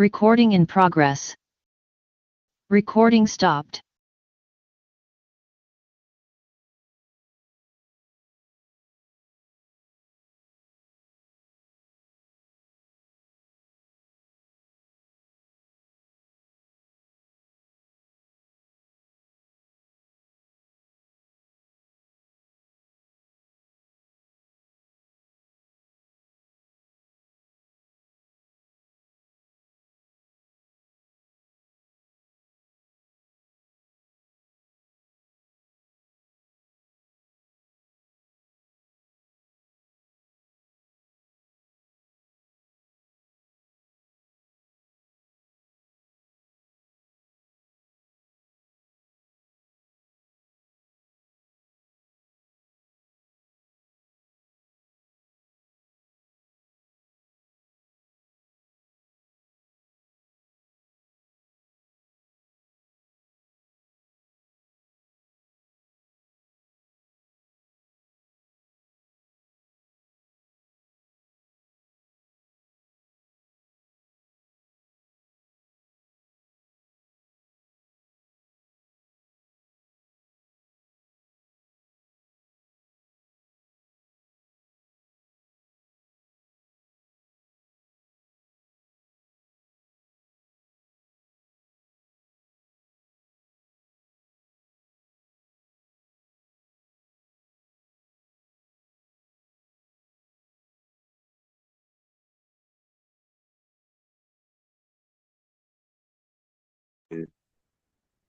Recording in progress. Recording stopped.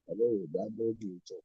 Hello, double duty.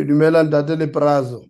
Dumela ntate Leprazo.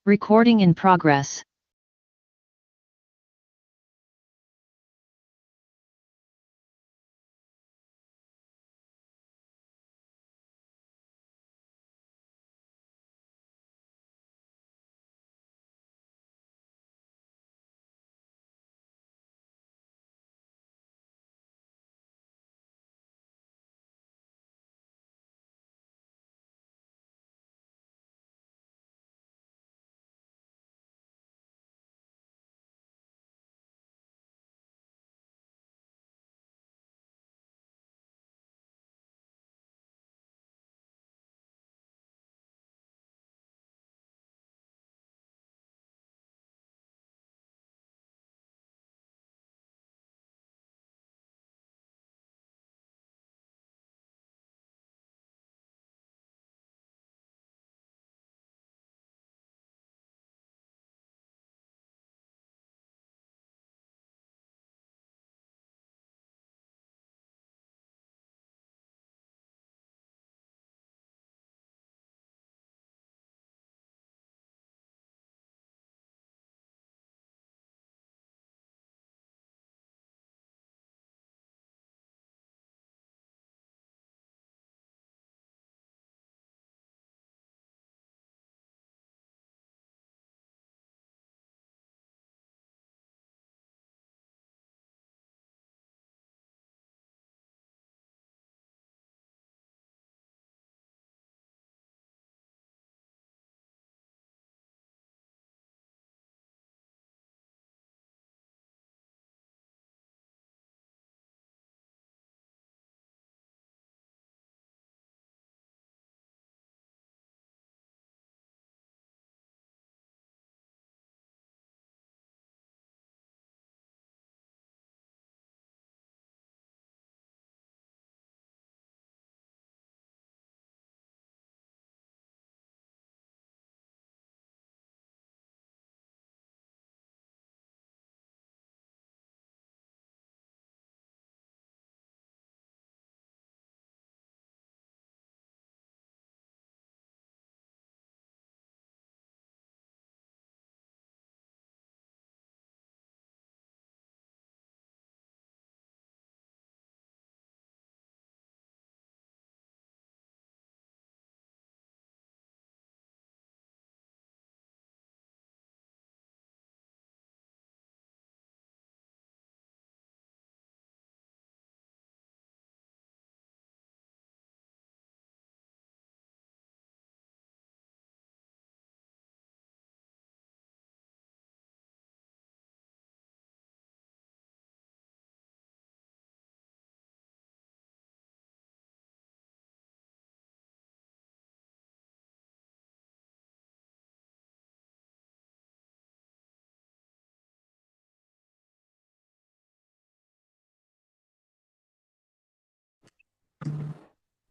Recording in progress.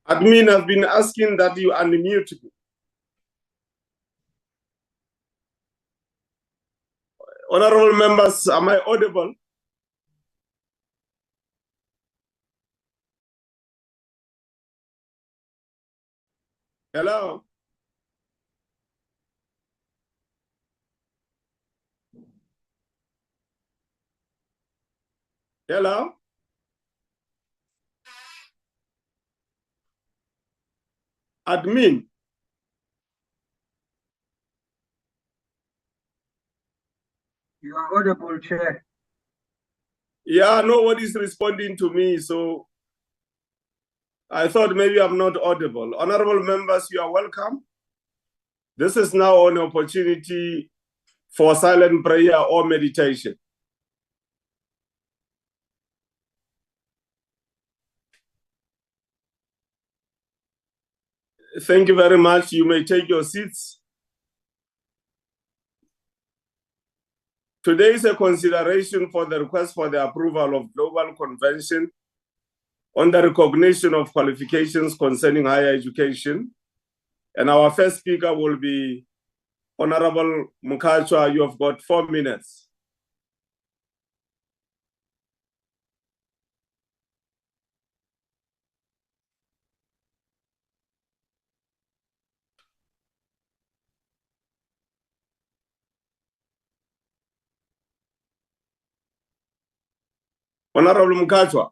Admin has been asking that you unmute me. Honorable members, am I audible? Hello? Hello? Admin? You are audible, Chair. Yeah, nobody's responding to me, so I thought maybe I'm not audible. Honorable members, you are welcome. This is now an opportunity for silent prayer or meditation. Thank you very much. You may take your seats. Today is a consideration for the request for the approval of Global Convention on the recognition of qualifications concerning higher education. And our first speaker will be Honorable Mukachwa. You have got 4 minutes. Honorable Mkachwa.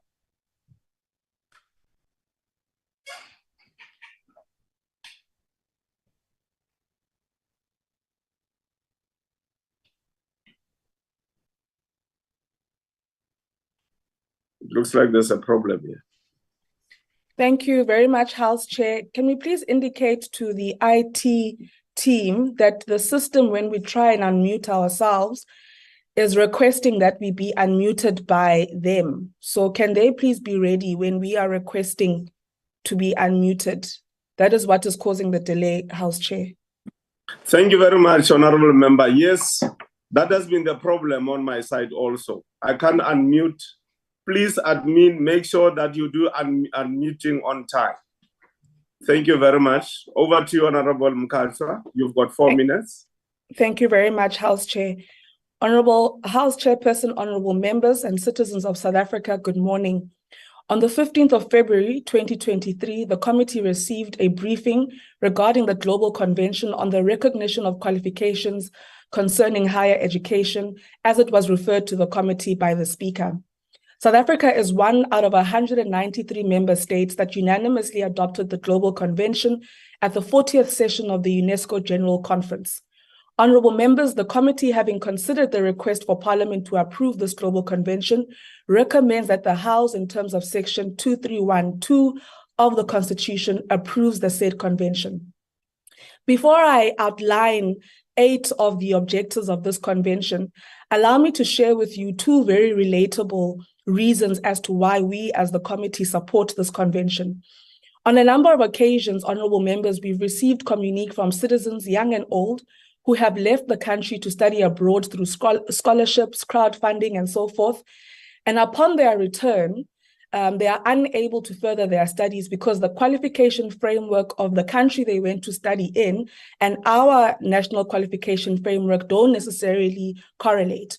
It looks like there's a problem here. Thank you very much, House Chair. Can we please indicate to the IT team that the system, when we try and unmute ourselves, is requesting that we be unmuted by them. So can they please be ready when we are requesting to be unmuted? That is what is causing the delay, House Chair. Thank you very much, Honorable Member. Yes, that has been the problem on my side also. I can't unmute. Please, admin, make sure that you do unmuting on time. Thank you very much. Over to you, Honorable Mkachwa. You've got 4 minutes. Thank you very much, House Chair. Honorable House Chairperson, honorable members and citizens of South Africa, good morning. On the 15th of February, 2023, the committee received a briefing regarding the Global Convention on the Recognition of Qualifications Concerning Higher Education, as it was referred to the committee by the Speaker. South Africa is one out of 193 member states that unanimously adopted the Global Convention at the 40th session of the UNESCO General Conference. Honorable members, the committee, having considered the request for Parliament to approve this Global Convention, recommends that the House, in terms of Section 2312 of the Constitution, approves the said convention. Before I outline 8 of the objectives of this convention, allow me to share with you 2 very relatable reasons as to why we as the committee support this convention. On a number of occasions, honorable members, we've received communique from citizens, young and old, who have left the country to study abroad through scholarships, crowdfunding, and so forth. And upon their return, they are unable to further their studies because the qualification framework of the country they went to study in and our national qualification framework don't necessarily correlate.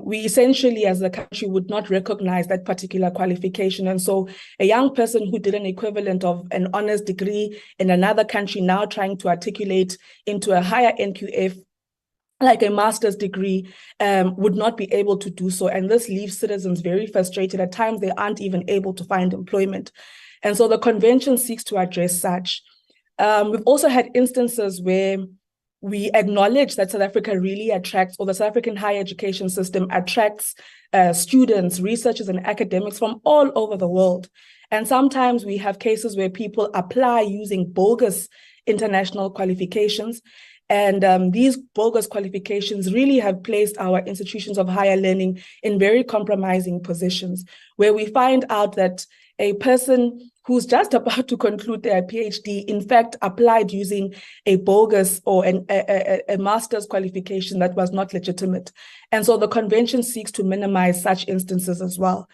We essentially, as a country, would not recognize that particular qualification. And so a young person who did an equivalent of an honors degree in another country now trying to articulate into a higher NQF, like a master's degree, would not be able to do so. And this leaves citizens very frustrated. At times, they aren't even able to find employment. And so the convention seeks to address such. We've also had instances where we acknowledge that South Africa really attracts, or the South African higher education system attracts students, researchers, and academics from all over the world. And sometimes we have cases where people apply using bogus international qualifications. And these bogus qualifications really have placed our institutions of higher learning in very compromising positions, where we find out that a person who's just about to conclude their PhD, in fact, applied using a bogus or a master's qualification that was not legitimate. And so the convention seeks to minimize such instances as well.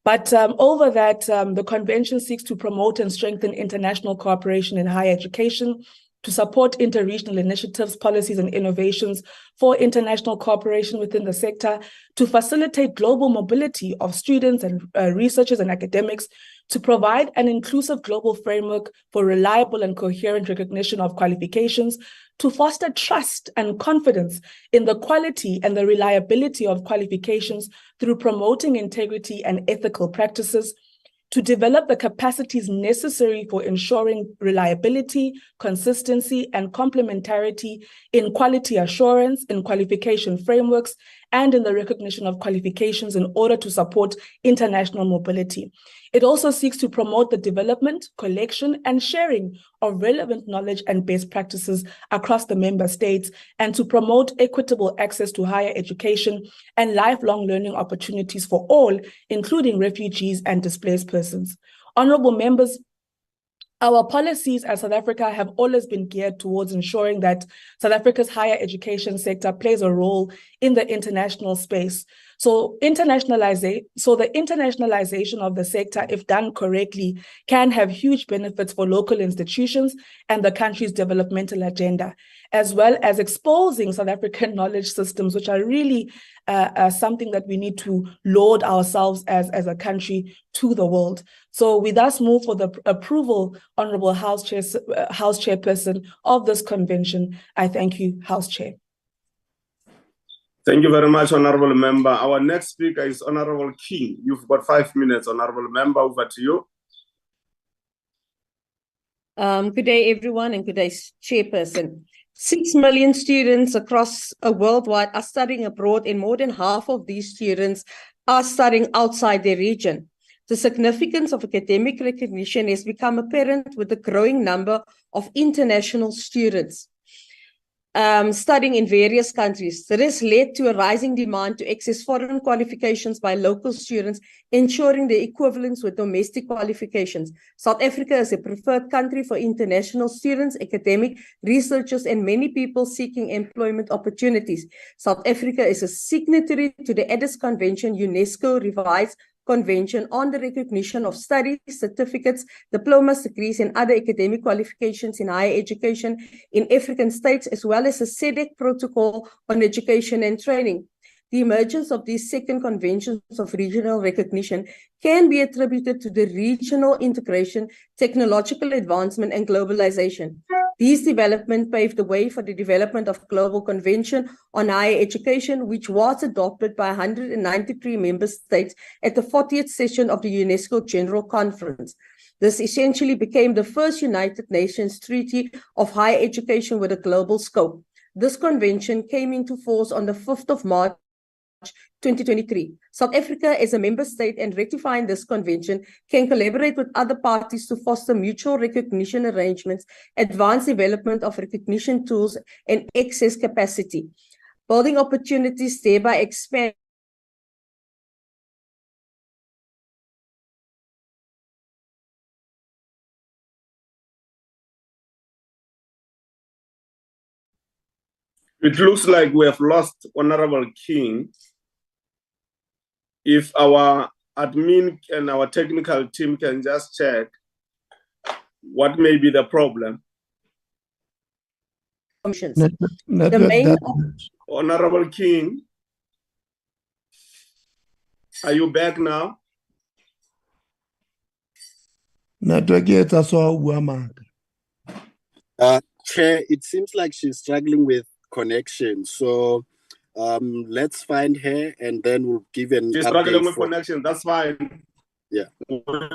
But over that, the convention seeks to promote and strengthen international cooperation in higher education, to support interregional initiatives, policies, and innovations for international cooperation within the sector, to facilitate global mobility of students and researchers and academics, to provide an inclusive global framework for reliable and coherent recognition of qualifications, to foster trust and confidence in the quality and the reliability of qualifications through promoting integrity and ethical practices, to develop the capacities necessary for ensuring reliability, consistency, and complementarity in quality assurance, in qualification frameworks, and in the recognition of qualifications in order to support international mobility. It also seeks to promote the development, collection, and sharing of relevant knowledge and best practices across the member states, and to promote equitable access to higher education and lifelong learning opportunities for all, including refugees and displaced persons. Honorable members, our policies as South Africa have always been geared towards ensuring that South Africa's higher education sector plays a role in the international space. So the internationalization of the sector, if done correctly, can have huge benefits for local institutions and the country's developmental agenda, as well as exposing South African knowledge systems, which are really something that we need to laud ourselves as a country to the world. So we thus move for the approval, Honorable House Chairperson, of this convention. I thank you, House Chair. Thank you very much, Honorable Member. Our next speaker is Honorable King. You've got 5 minutes, Honorable Member. Over to you. Good day, everyone, and good day, Chairperson. 6 million students across worldwide are studying abroad, and more than half of these students are studying outside their region. The significance of academic recognition has become apparent with the growing number of international students studying in various countries. That has led to a rising demand to access foreign qualifications by local students, ensuring their equivalence with domestic qualifications. South Africa is a preferred country for international students, academic researchers, and many people seeking employment opportunities. South Africa is a signatory to the Addis Convention, UNESCO revised Convention on the recognition of studies, certificates, diplomas, degrees, and other academic qualifications in higher education in African states, as well as a SEDEC protocol on education and training. The emergence of these second conventions of regional recognition can be attributed to the regional integration, technological advancement, and globalization. These developments paved the way for the development of Global Convention on Higher Education, which was adopted by 193 member states at the 40th session of the UNESCO General Conference. This essentially became the first United Nations Treaty of Higher Education with a global scope. This convention came into force on the 5th of March 2023. South Africa, as a member state and ratifying this convention, can collaborate with other parties to foster mutual recognition arrangements, advance development of recognition tools, and access capacity, building opportunities, thereby expand It looks like we have lost Honorable King. If our admin and our technical team can just check what may be the problem. Honorable King, are you back now? Chair, it seems like she's struggling with connection. So let's find her and then we'll give an update. She's struggling with connection, that's fine. Yeah. We'll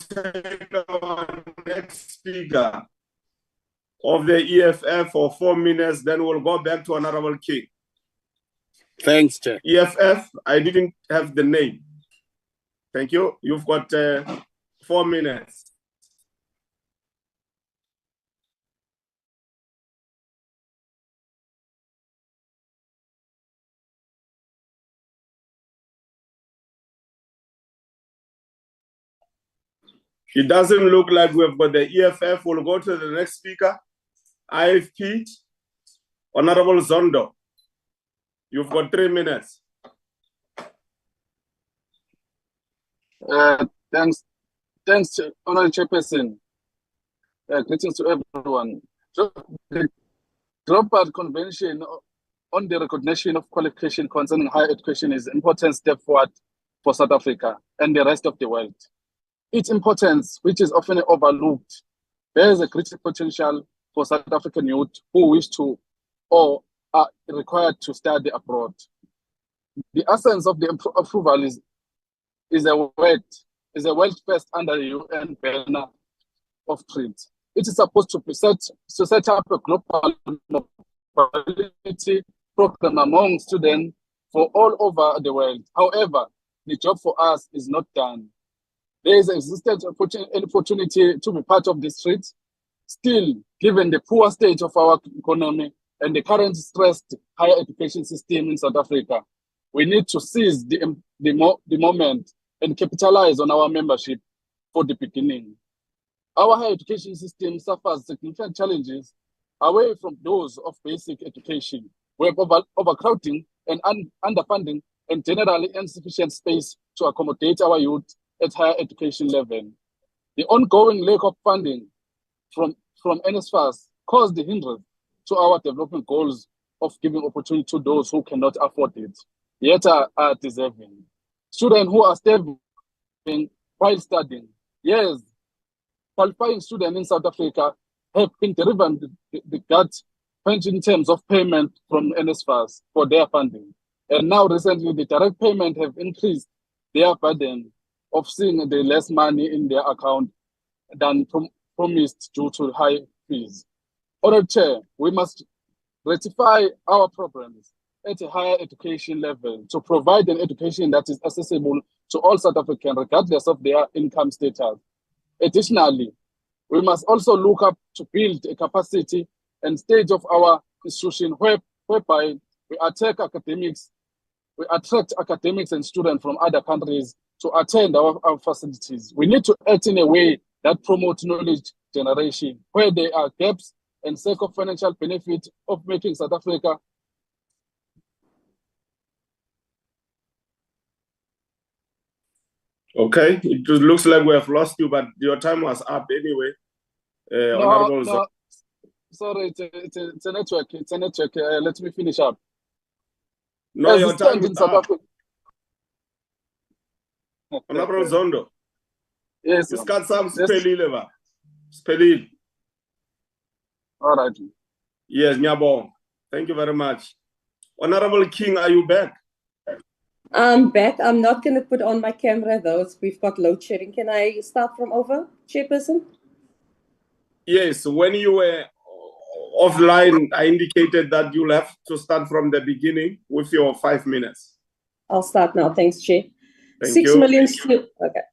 take our next speaker of the EFF for 4 minutes, then we'll go back to Honorable King. Thanks, Chair. EFF, I didn't have the name. Thank you. You've got 4 minutes. It doesn't look like we've got the EFF. We'll go to the next speaker. IFP, Honorable Zondo. You've got 3 minutes. Thanks, Honorable Chairperson. Greetings to everyone. So, the Global Convention on the recognition of qualification concerning higher education is an important step forward for South Africa and the rest of the world. Its importance, which is often overlooked, bears a great potential for South African youth who wish to or are required to study abroad. The essence of the approval is a world first under the UN banner of trade. It is supposed to set up a global mobility program among students for all over the world. However, the job for us is not done. There is existent opportunity to be part of this trade. Still, given the poor state of our economy and the current stressed higher education system in South Africa, we need to seize the moment and capitalize on our membership for the beginning. Our higher education system suffers significant challenges away from those of basic education, where overcrowding and underfunding and generally insufficient space to accommodate our youth at higher education level. The ongoing lack of funding from NSFAS caused the hindrance to our development goals of giving opportunity to those who cannot afford it, yet are deserving. Students who are starving while studying. Yes, qualifying students in South Africa have been driven the gut punch in terms of payment from NSFAS for their funding. And now recently, the direct payment have increased their burden of seeing the less money in their account than promised due to high fees. Honourable Chair, we must rectify our problems at a higher education level to provide an education that is accessible to all South Africans, regardless of their income status. Additionally, we must also look up to build a capacity and stage of our institution whereby we attract academics and students from other countries to attend our facilities. We need to act in a way that promotes knowledge generation, where there are gaps and sake of financial benefit of making South Africa Okay, it just looks like we have lost you, but your time was up anyway. Honorable no, sorry, it's a network. It's a network. Let me finish up. No, your time is up. Honorable Zondo. Yes. Spelil. All right. Yes, Nyabo. Thank you very much. Honorable King, are you back? I'm back. I'm not going to put on my camera though. We've got load shedding. Can I start from over, Chairperson? Yes, when you were offline, I indicated that you'll have to start from the beginning with your 5 minutes. I'll start now. Thanks, Chair. Thank 6 you. million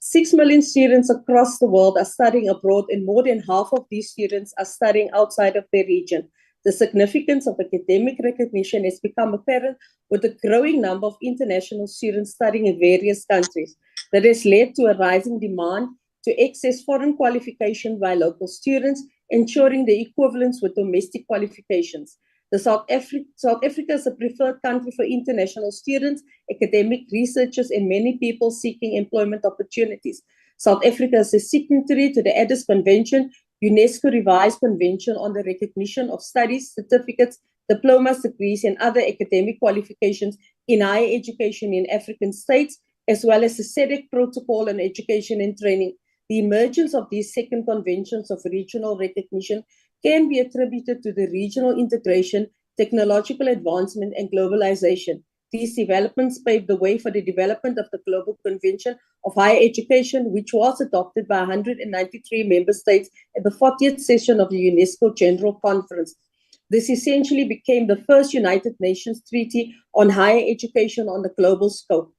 6 million students across the world are studying abroad, and more than half of these students are studying outside of their region. The significance of academic recognition has become apparent with the growing number of international students studying in various countries. That has led to a rising demand to access foreign qualification by local students, ensuring the equivalence with domestic qualifications. South Africa is a preferred country for international students, academic researchers, and many people seeking employment opportunities. South Africa is a signatory to the Addis Convention, UNESCO Revised Convention on the Recognition of Studies, Certificates, Diplomas, Degrees, and other academic qualifications in higher education in African states, as well as the Seta Protocol on Education and Training. The emergence of these second conventions of regional recognition can be attributed to the regional integration, technological advancement, and globalization. These developments paved the way for the development of the Global Convention of Higher Education, which was adopted by 193 member states at the 40th session of the UNESCO General Conference. This essentially became the first United Nations Treaty on Higher Education on the global scope.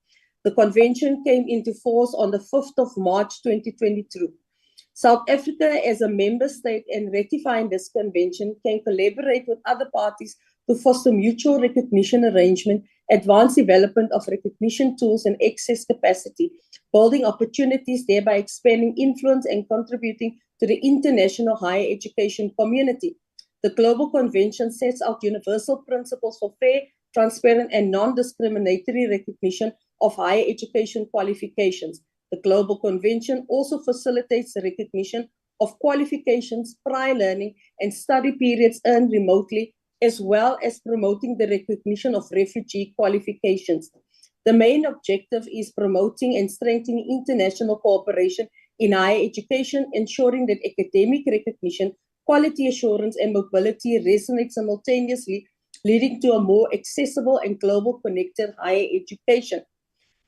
The convention came into force on the 5th of March 2022. South Africa, as a member state and ratifying this convention, can collaborate with other parties to foster mutual recognition arrangement, advance development of recognition tools and access capacity, building opportunities, thereby expanding influence and contributing to the international higher education community. The Global Convention sets out universal principles for fair, transparent, and non-discriminatory recognition of higher education qualifications. The Global Convention also facilitates the recognition of qualifications, prior learning, and study periods earned remotely, as well as promoting the recognition of refugee qualifications. The main objective is promoting and strengthening international cooperation in higher education, ensuring that academic recognition, quality assurance, and mobility resonate simultaneously, leading to a more accessible and global connected higher education.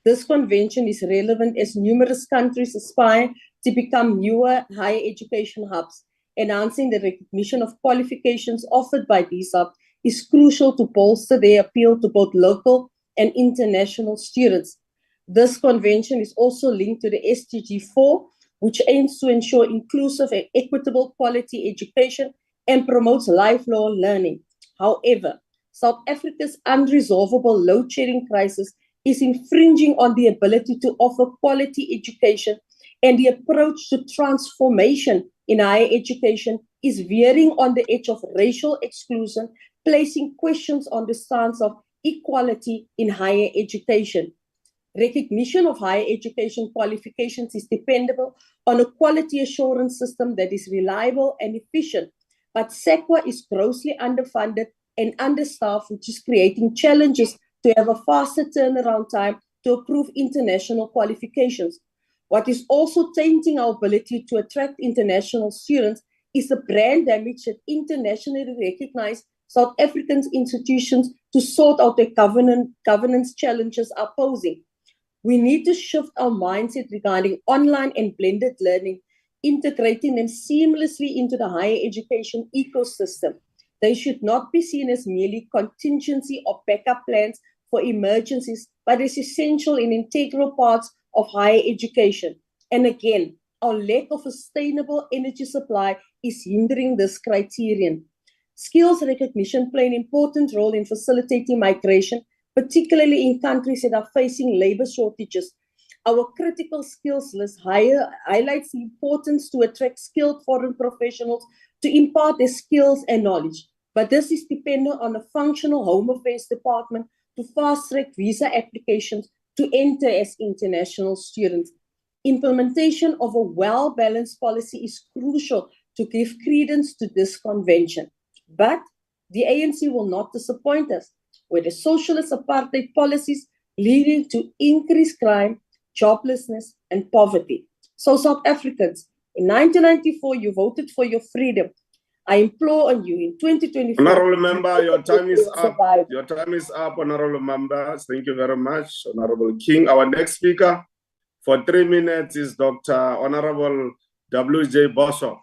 This convention is relevant as numerous countries aspire to become newer higher education hubs. Enhancing the recognition of qualifications offered by these hubs is crucial to bolster their appeal to both local and international students. This convention is also linked to the SDG 4, which aims to ensure inclusive and equitable quality education and promotes lifelong learning. However, South Africa's unresolvable load shedding crisis is infringing on the ability to offer quality education, and the approach to transformation in higher education is veering on the edge of racial exclusion, placing questions on the stance of equality in higher education. Recognition of higher education qualifications is dependable on a quality assurance system that is reliable and efficient, but SEQA is grossly underfunded and understaffed, which is creating challenges to have a faster turnaround time to approve international qualifications. What is also tainting our ability to attract international students is the brand damage that internationally recognized South African institutions to sort out the governance challenges are posing. We need to shift our mindset regarding online and blended learning, integrating them seamlessly into the higher education ecosystem. They should not be seen as merely contingency or backup plans for emergencies, but as essential and integral parts of higher education. And again, our lack of sustainable energy supply is hindering this criterion. Skills recognition play an important role in facilitating migration, particularly in countries that are facing labor shortages. Our critical skills list highlights the importance to attract skilled foreign professionals to impart their skills and knowledge. But this is dependent on a functional Home Affairs Department to fast-track visa applications to enter as international students. Implementation of a well-balanced policy is crucial to give credence to this convention. But the ANC will not disappoint us, with the socialist apartheid policies leading to increased crime, joblessness, and poverty. So South Africans, in 1994, you voted for your freedom. I implore on you in 2024. Honorable member, your time is up. Your time is up, honorable members. Thank you very much, Honorable King. Our next speaker for 3 minutes is Dr. Honorable W.J. Boshoff.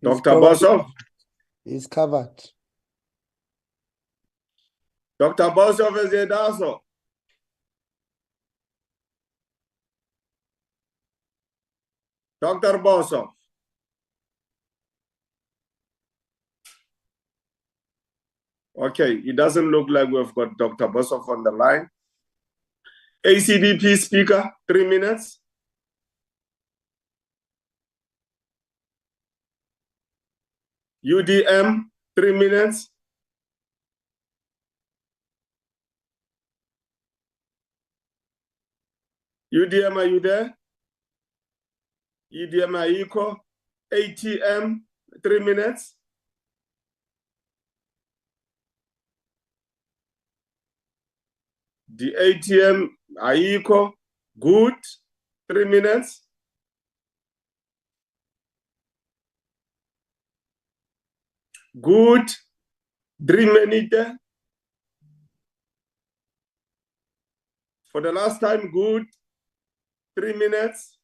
Dr. Boshoff. He's covered. Dr. Boshoff is here also. Dr. Boshoff. Okay, it doesn't look like we've got Dr. Boshoff on the line. ACDP speaker, 3 minutes. UDM, 3 minutes. UDM, are you there? UDM, Aiko. ATM, 3 minutes. The ATM, Aiko, good, 3 minutes. Good, 3 minutes. For the last time, good, 3 minutes.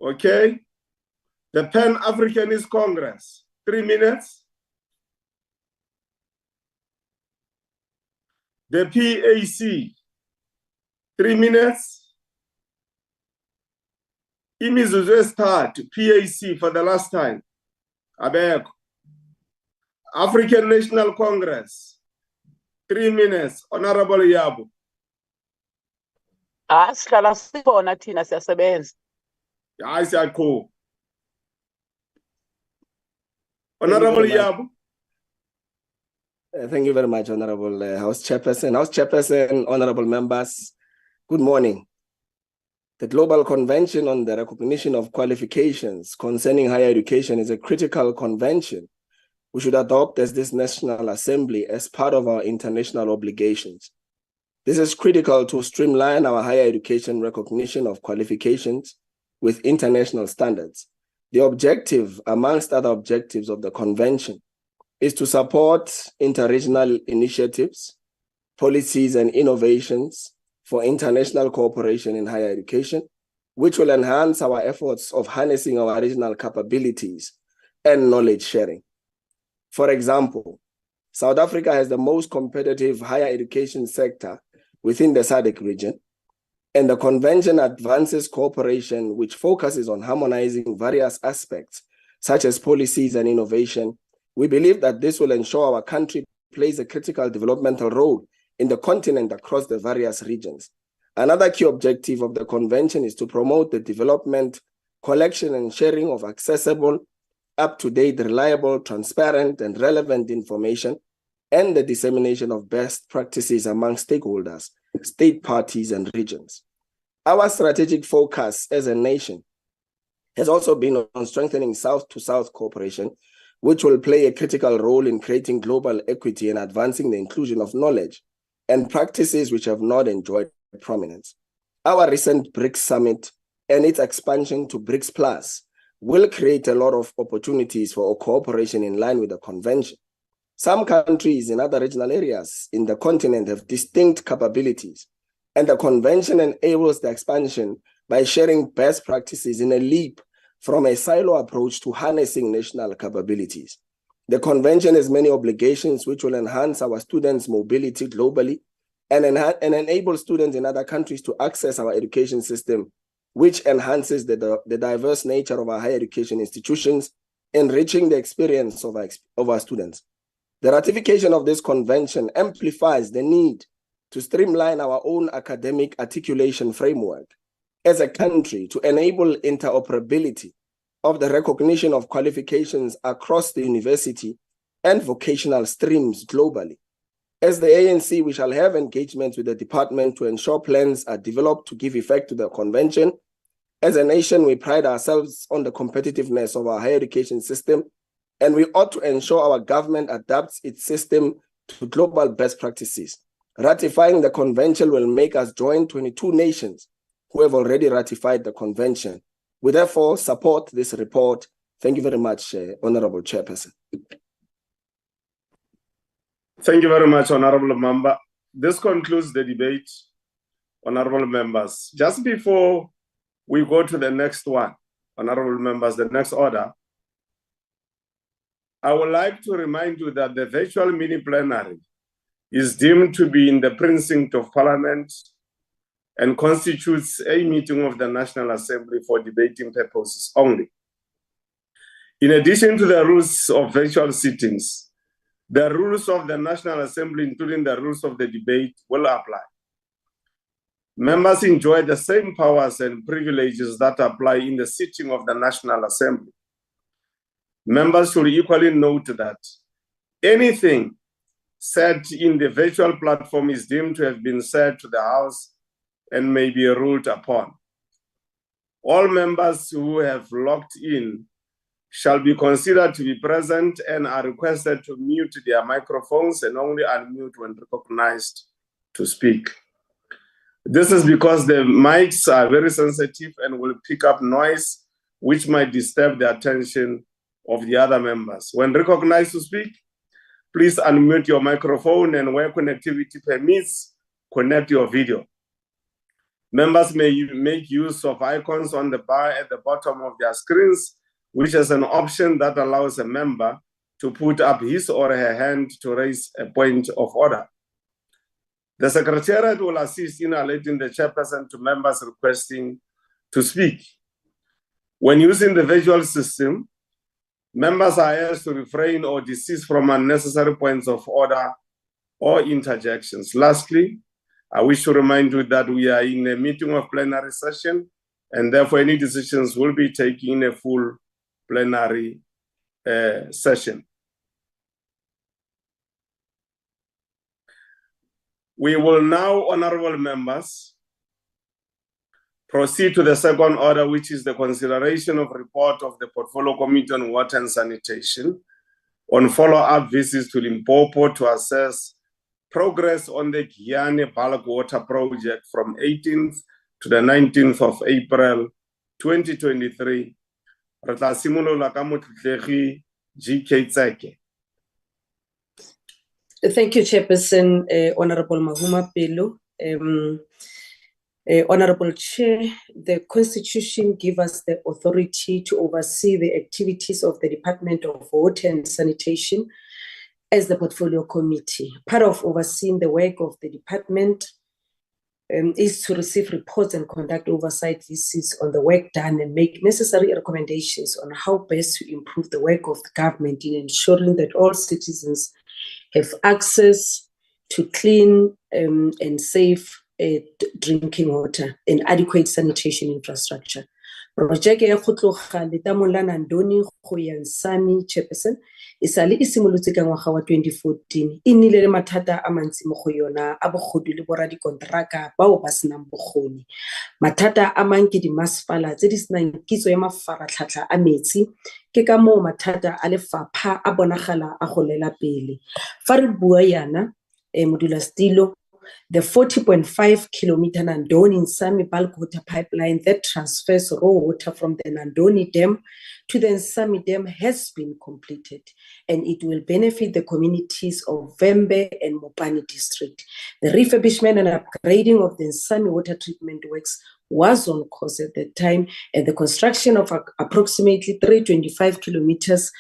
Okay. The Pan-Africanist Congress, 3 minutes. The PAC, 3 minutes. Imizuzu start, PAC for the last time. Abeko. African National Congress, 3 minutes. Honorable Yabu. Sihlala sibona thina siyasebenza. Hayi siyakho. Honorable Yabu. Thank you very much, Honorable House Chairperson. House Chairperson, honorable members, good morning. The Global Convention on the Recognition of Qualifications Concerning Higher Education is a critical convention we should adopt as this National Assembly as part of our international obligations. This is critical to streamline our higher education recognition of qualifications with international standards. The objective, amongst other objectives of the convention, is to support interregional initiatives, policies, and innovations for international cooperation in higher education, which will enhance our efforts of harnessing our regional capabilities and knowledge sharing. For example, South Africa has the most competitive higher education sector within the SADC region, and the convention advances cooperation which focuses on harmonizing various aspects, such as policies and innovation. We believe that this will ensure our country plays a critical developmental role in the continent across the various regions. Another key objective of the convention is to promote the development, collection, and sharing of accessible, up-to-date, reliable, transparent, and relevant information, and the dissemination of best practices among stakeholders, state parties, and regions. Our strategic focus as a nation has also been on strengthening South-to-South cooperation which will play a critical role in creating global equity and advancing the inclusion of knowledge and practices which have not enjoyed prominence. Our recent BRICS summit and its expansion to BRICS Plus will create a lot of opportunities for cooperation in line with the convention. Some countries in other regional areas in the continent have distinct capabilities, and the convention enables the expansion by sharing best practices in a leap from a silo approach to harnessing national capabilities. The convention has many obligations which will enhance our students' mobility globally and enable students in other countries to access our education system, which enhances the diverse nature of our higher education institutions, enriching the experience of our students. The ratification of this convention amplifies the need to streamline our own academic articulation framework as a country to enable interoperability of the recognition of qualifications across the university and vocational streams globally. As the ANC, we shall have engagements with the department to ensure plans are developed to give effect to the convention. As a nation, we pride ourselves on the competitiveness of our higher education system, and we ought to ensure our government adapts its system to global best practices. Ratifying the convention will make us join 22 nations who have already ratified the convention. We therefore support this report. Thank you very much, Honorable Chairperson. Thank you very much, Honorable Member. This concludes the debate, Honorable members. Just before we go to the next one, Honorable members, the next order, I would like to remind you that the virtual mini-plenary is deemed to be in the precinct of Parliament and constitutes a meeting of the National Assembly for debating purposes only. In addition to the rules of virtual sittings, the rules of the National Assembly, including the rules of the debate, will apply. Members enjoy the same powers and privileges that apply in the sitting of the National Assembly. Members should equally note that anything said in the virtual platform is deemed to have been said to the House and may be ruled upon. All members who have logged in shall be considered to be present and are requested to mute their microphones and only unmute when recognized to speak. This is because the mics are very sensitive and will pick up noise which might disturb the attention of the other members. When recognized to speak, please unmute your microphone, and where connectivity permits, connect your video. Members may make use of icons on the bar at the bottom of their screens, which is an option that allows a member to put up his or her hand to raise a point of order. The Secretariat will assist in alerting the chairperson to members requesting to speak. When using the visual system, members are asked to refrain or desist from unnecessary points of order or interjections. Lastly, I wish to remind you that we are in a meeting of plenary session, and therefore any decisions will be taken in a full plenary session. We will now, honorable members, proceed to the second order, which is the consideration of report of the Portfolio Committee on Water and Sanitation on follow-up visits to Limpopo to assess progress on the Giyani bulk water project from 18th to the 19th of April 2023. Thank you, Chairperson, Honorable Mahuma Pelo. Honorable Chair, the Constitution gives us the authority to oversee the activities of the Department of Water and Sanitation as the Portfolio Committee. Part of overseeing the work of the department is to receive reports and conduct oversight visits on the work done and make necessary recommendations on how best to improve the work of the government in ensuring that all citizens have access to clean and safe drinking water and adequate sanitation infrastructure. Project ya go tloga letamong la Nandoni go ya Nsami, Chairperson, e sale e simolotse ka ngwaga wa 2014. E nnile le mathata a mantsi mo go yona a bogodu le boradikonteraka bao ba senang bokgoni. Mathata a mang ke dimasepala tse di senang kitso ya mafaratlhatlha a metsi, ke ka moo mathata a lefapha a bonagala a go lela pele. Fa re bua yana, modulasetilo, the 40.5 kilometer Nandoni-Nsami bulk water pipeline that transfers raw water from the Nandoni Dam to the Nsami Dam has been completed, and it will benefit the communities of Vembe and Mopani district. The refurbishment and upgrading of the Nsami water treatment works was on course at that time, and the construction of approximately 325 kilometers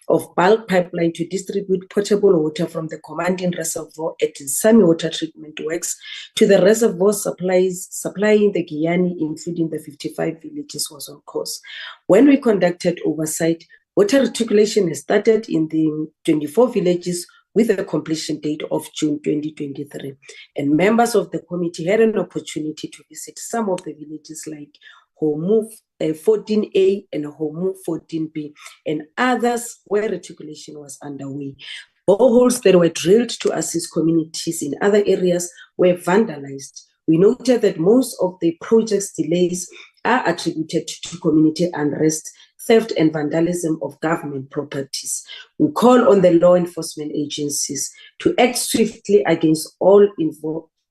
of bulk pipeline to distribute potable water from the commanding reservoir at Nsami water treatment works to the reservoir supplying the Giyani, including the 55 villages, was on course. When we conducted oversight, water reticulation has started in the 24 villages with a completion date of June 2023. And members of the committee had an opportunity to visit some of the villages like Homu 14A and Homu 14B, and others where reticulation was underway. Boreholes that were drilled to assist communities in other areas were vandalized. We noted that most of the project's delays are attributed to community unrest, theft, and vandalism of government properties. We call on the law enforcement agencies to act swiftly against all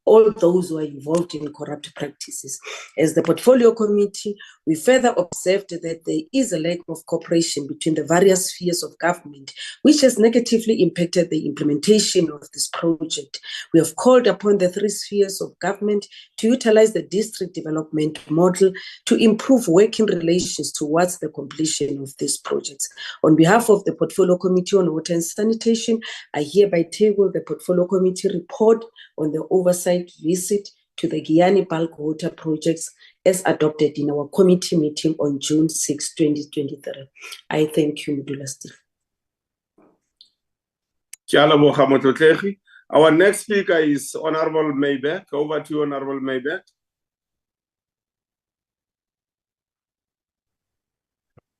those who are involved in corrupt practices. As the portfolio committee, we further observed that there is a lack of cooperation between the various spheres of government, which has negatively impacted the implementation of this project. We have called upon the three spheres of government to utilize the district development model to improve working relations towards the completion of these projects. On behalf of the Portfolio Committee on Water and Sanitation, I hereby table the Portfolio Committee report on the oversight visit to the Giyani bulk water projects as adopted in our committee meeting on June 6, 2023. I thank you, Modulasetilo. Our next speaker is Honorable Maybeck. Over to you, Honorable Maybeck.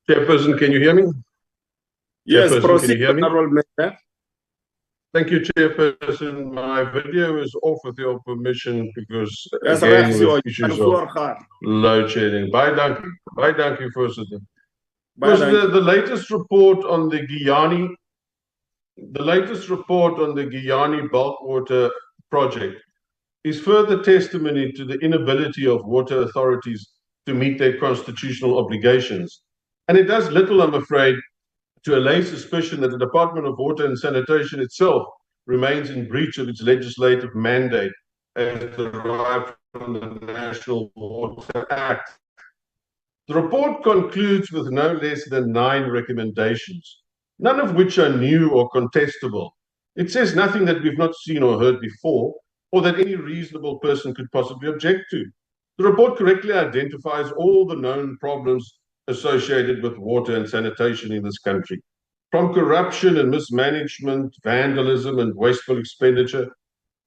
Chairperson, can you hear me? Yes, proceed, can you hear me? Honorable Maybeck. Thank you, Chairperson. My video is off with your permission because, Yes, again, with issues of load shedding. Baie dankie, Voorsitter. Voorsitter, the latest report on the Giyani bulk water project is further testimony to the inability of water authorities to meet their constitutional obligations. And it does little, I'm afraid, to allay suspicion that the Department of Water and Sanitation itself remains in breach of its legislative mandate as derived from the National Water Act. The report concludes with no less than 9 recommendations, none of which are new or contestable. It says nothing that we've not seen or heard before, or that any reasonable person could possibly object to. The report correctly identifies all the known problems associated with water and sanitation in this country, from corruption and mismanagement, vandalism and wasteful expenditure,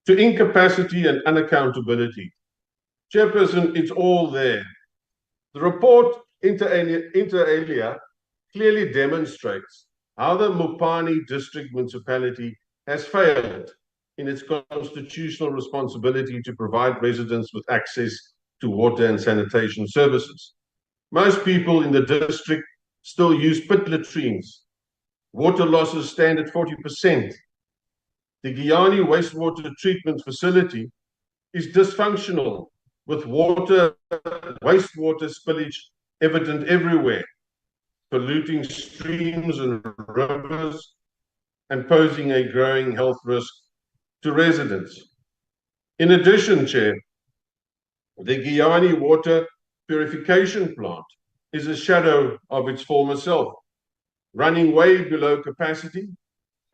to incapacity and unaccountability. Chairperson, it's all there. The report, inter alia, clearly demonstrates how the Mopani district municipality has failed in its constitutional responsibility to provide residents with access to water and sanitation services. Most people in the district still use pit latrines. Water losses stand at 40%. The Giyani wastewater treatment facility is dysfunctional, with wastewater spillage evident everywhere, polluting streams and rivers and posing a growing health risk to residents. In addition, Chair, the Giyani water purification plant is a shadow of its former self, running way below capacity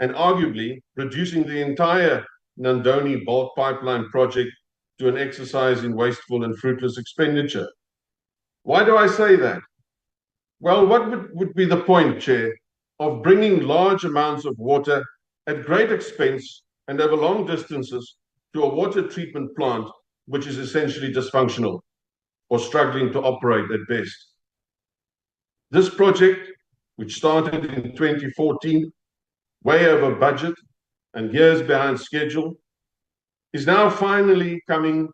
and arguably reducing the entire Nandoni bulk pipeline project to an exercise in wasteful and fruitless expenditure. Why do I say that? Well, what would be the point, Chair, of bringing large amounts of water at great expense and over long distances to a water treatment plant which is essentially dysfunctional or struggling to operate at best? This project, which started in 2014, way over budget and years behind schedule, is now finally coming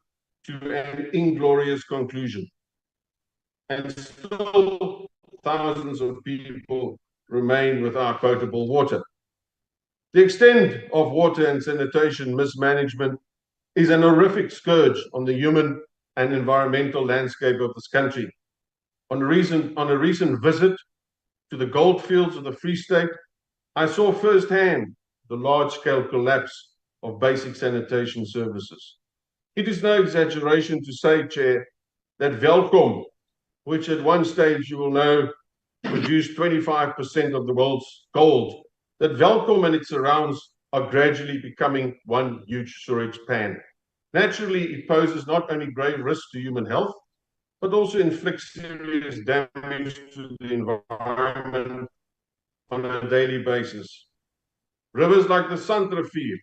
to an inglorious conclusion. And still thousands of people remain without potable water. The extent of water and sanitation mismanagement is an horrific scourge on the human and environmental landscape of this country. On a recent visit to the goldfields of the Free State, I saw firsthand the large-scale collapse of basic sanitation services. It is no exaggeration to say, Chair, that Welkom, which at one stage you will know produced 25% of the world's gold, that Welkom and its surrounds are gradually becoming one huge sewage pan. Naturally, it poses not only grave risk to human health, but also inflicts serious damage to the environment on a daily basis. Rivers like the Santrivier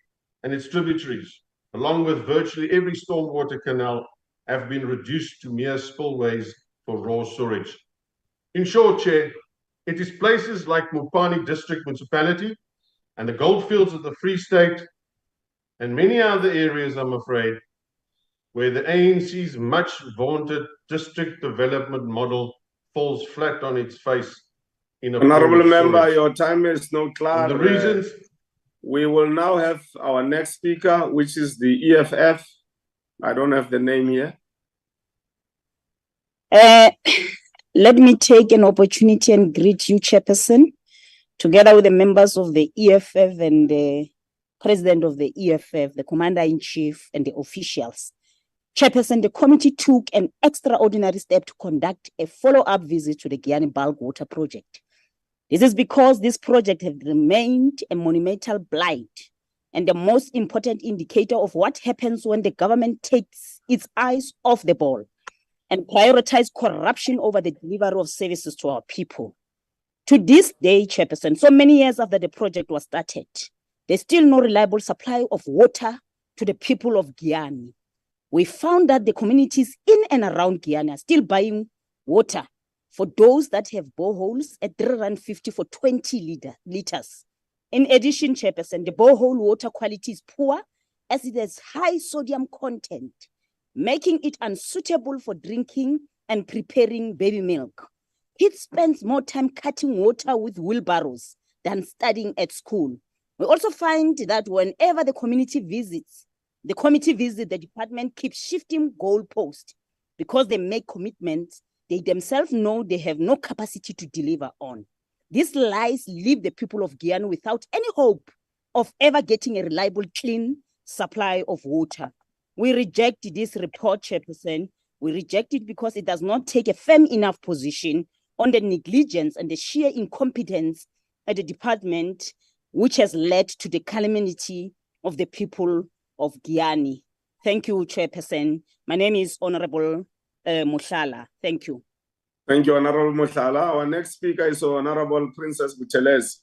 and its tributaries, along with virtually every stormwater canal, have been reduced to mere spillways for raw sewage. In short, Chair, it is places like Mupani District Municipality and the goldfields of the Free State and many other areas, I'm afraid, where the ANC's much vaunted district development model falls flat on its face. Honorable member, your time is now clear. The reasons we will now have our next speaker, which is the EFF. I don't have the name here. Let me take an opportunity and greet you, Chairperson, together with the members of the EFF and the President of the EFF, the Commander-in-Chief, and the officials. Chairperson, the committee took an extraordinary step to conduct a follow-up visit to the Giyani bulk water project. This is because this project has remained a monumental blight and the most important indicator of what happens when the government takes its eyes off the ball and prioritizes corruption over the delivery of services to our people. To this day, Chairperson, so many years after the project was started, there's still no reliable supply of water to the people of Giyani. We found that the communities in and around Giyani are still buying water for those that have boreholes at 350 for 20 liters. In addition, Chairperson, the borehole water quality is poor as it has high sodium content, making it unsuitable for drinking and preparing baby milk. Kids spend more time cutting water with wheelbarrows than studying at school. We also find that whenever the committee visits, the department keeps shifting goalposts because they make commitments they themselves know they have no capacity to deliver on. These lies leave the people of Giyani without any hope of ever getting a reliable, clean supply of water. We reject this report, Chairperson. We reject it because it does not take a firm enough position on the negligence and the sheer incompetence at the department, which has led to the calamity of the people of Giyani. Thank you, Chairperson. My name is Honorable Mushala. Thank you. Thank you, Honorable Mushala. Our next speaker is Honorable Princess Buthelezi.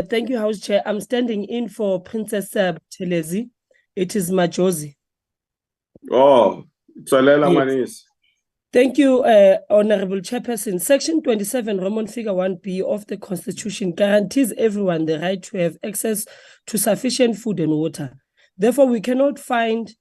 Thank you, House Chair. I'm standing in for Princess Buthelezi. It is Majosi. Oh, Tsolela Manis. Thank you, Honorable Chairperson. Section 27, Roman figure 1B of the Constitution guarantees everyone the right to have access to sufficient food and water. Therefore, we cannot find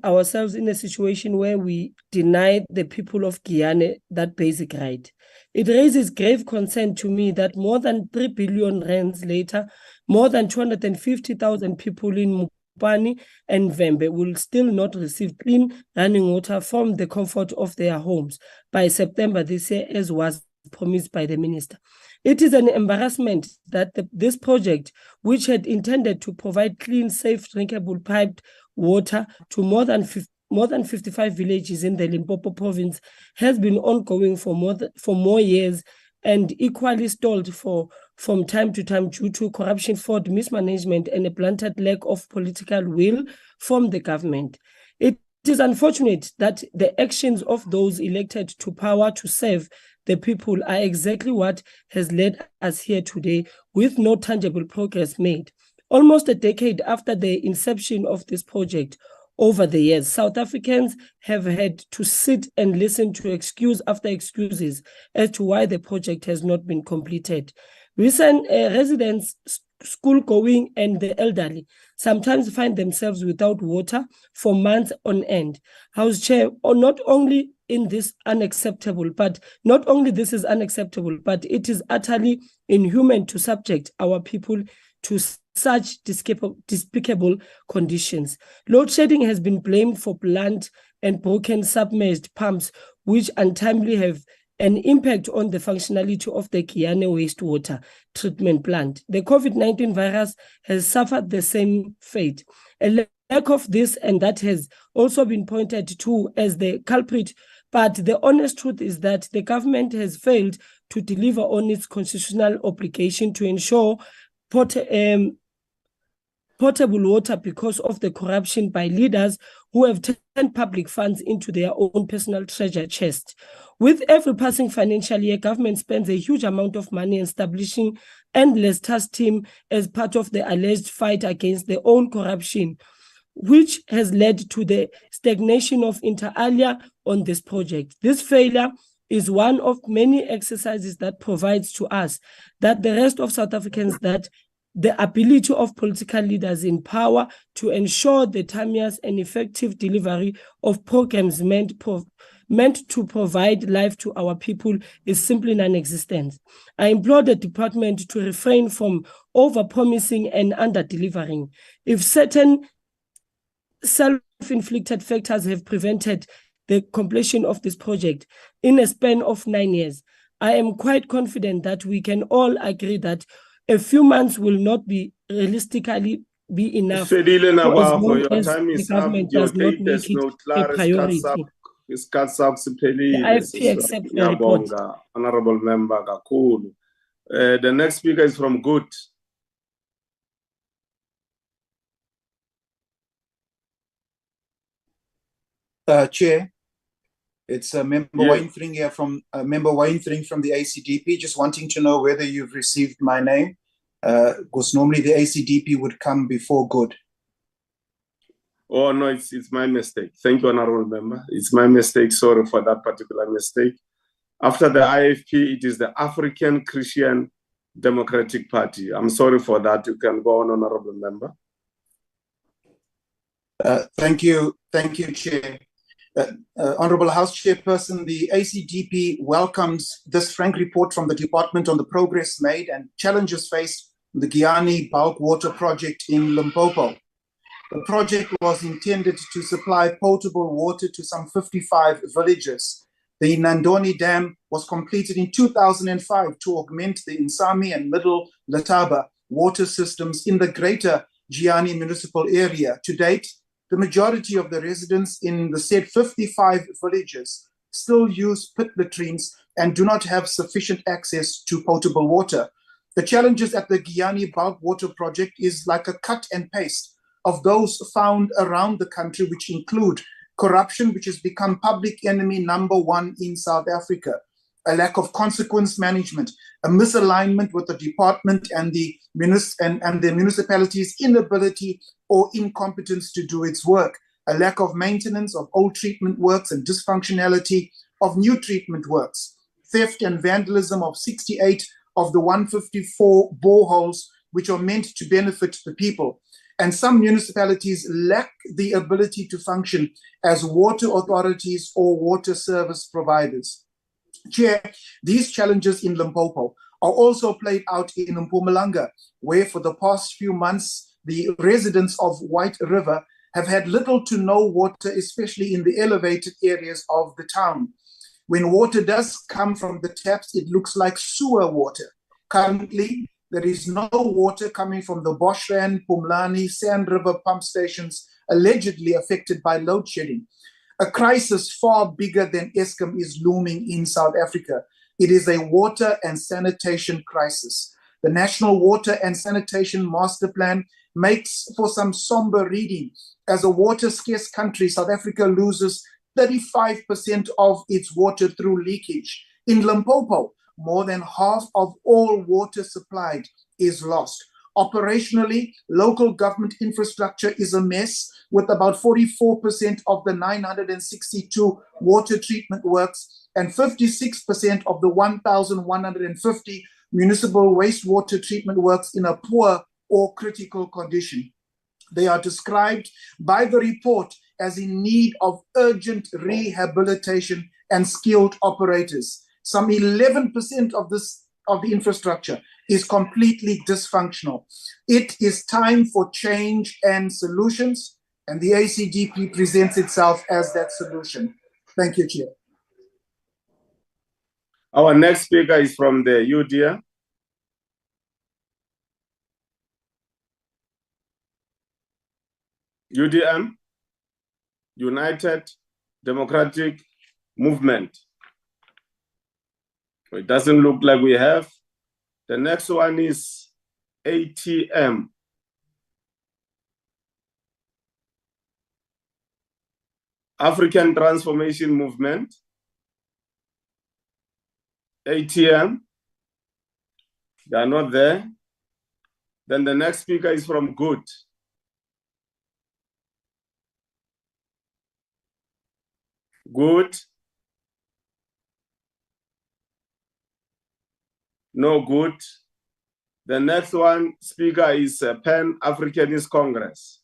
ourselves in a situation where we deny the people of Giyani that basic right. It raises grave concern to me that more than 3 billion rands later, more than 250,000 people in Mupani and Vembe will still not receive clean running water from the comfort of their homes by September this year, as was promised by the minister. It is an embarrassment that this project, which had intended to provide clean, safe, drinkable piped water to more than 55 villages in the Limpopo Province, has been ongoing for more years and equally stalled from time to time due to corruption, fraud, mismanagement, and a blunted lack of political will from the government. It is unfortunate that the actions of those elected to power to serve the people are exactly what has led us here today, with no tangible progress made. Almost a decade after the inception of this project, over the years, South Africans have had to sit and listen to excuse after excuses as to why the project has not been completed. Recent residents, school-going, and the elderly sometimes find themselves without water for months on end. House Chair, or not only in this unacceptable. But not only this is unacceptable, but it is utterly inhuman to subject our people to such despicable conditions. Load shedding has been blamed for blunt and broken submerged pumps, which untimely have an impact on the functionality of the Giyani wastewater treatment plant. The COVID-19 virus has suffered the same fate. A lack of this and that has also been pointed to as the culprit, but the honest truth is that the government has failed to deliver on its constitutional obligation to ensure potable water because of the corruption by leaders who have turned public funds into their own personal treasure chest. With every passing financial year, government spends a huge amount of money establishing endless task team as part of the alleged fight against their own corruption, which has led to the stagnation of inter alia on this project. This failure is one of many exercises that provides to us, that the rest of South Africans, that the ability of political leaders in power to ensure the timeous and effective delivery of programs meant to provide life to our people is simply non-existent. I implore the department to refrain from over-promising and under-delivering. If certain self-inflicted factors have prevented the completion of this project in a span of 9 years, I am quite confident that we can all agree that a few months will not be realistically be enough. Your time is up. Your date is it not a clear. priority. The IFP accept the report. Honorable Member Kakulu. The next speaker is from Good. Chair, it's Member Wayne here from Member Wayne from the ACDP. Just wanting to know whether you've received my name, because normally the ACDP would come before Good. Oh no, it's my mistake. Thank you, Honorable Member. It's my mistake. Sorry for that particular mistake. After the IFP, it is the African Christian Democratic Party. I'm sorry for that. You can go on, Honorable Member. Thank you, Chair. Honorable House Chairperson, the ACDP welcomes this frank report from the Department on the progress made and challenges faced in the Giyani bulk water project in Limpopo. The project was intended to supply potable water to some 55 villages. The Nandoni Dam was completed in 2005 to augment the Insami and Middle Letaba water systems in the greater Giyani municipal area. To date, the majority of the residents in the said 55 villages still use pit latrines and do not have sufficient access to potable water. The challenges at the Giyani bulk water project is like a cut and paste of those found around the country, which include corruption, which has become public enemy #1 in South Africa, a lack of consequence management, a misalignment with the department and the municipality's inability or incompetence to do its work, a lack of maintenance of old treatment works and dysfunctionality of new treatment works, theft and vandalism of 68 of the 154 boreholes which are meant to benefit the people. And some municipalities lack the ability to function as water authorities or water service providers. Chair, these challenges in Limpopo are also played out in Mpumalanga, where for the past few months, the residents of White River have had little to no water, especially in the elevated areas of the town. When water does come from the taps, it looks like sewer water. Currently, there is no water coming from the Boschran, Pumlani, Sand River pump stations allegedly affected by load shedding. A crisis far bigger than Eskom is looming in South Africa. It is a water and sanitation crisis. The National Water and Sanitation Master Plan makes for some somber reading. As a water-scarce country, South Africa loses 35% of its water through leakage. In Limpopo, more than half of all water supplied is lost. Operationally, local government infrastructure is a mess, with about 44% of the 962 water treatment works and 56% of the 1,150 municipal wastewater treatment works in a poor or critical condition. They are described by the report as in need of urgent rehabilitation and skilled operators. Some 11% of the infrastructure is completely dysfunctional. It is time for change and solutions, and the ACDP presents itself as that solution. Thank you, Chair. Our next speaker is from the UDA. UDM, United Democratic Movement. It doesn't look like we have. The next one is ATM. African Transformation Movement. ATM. They are not there. Then the next speaker is from Good. Good. No good. The next one speaker is Pan-Africanist Congress.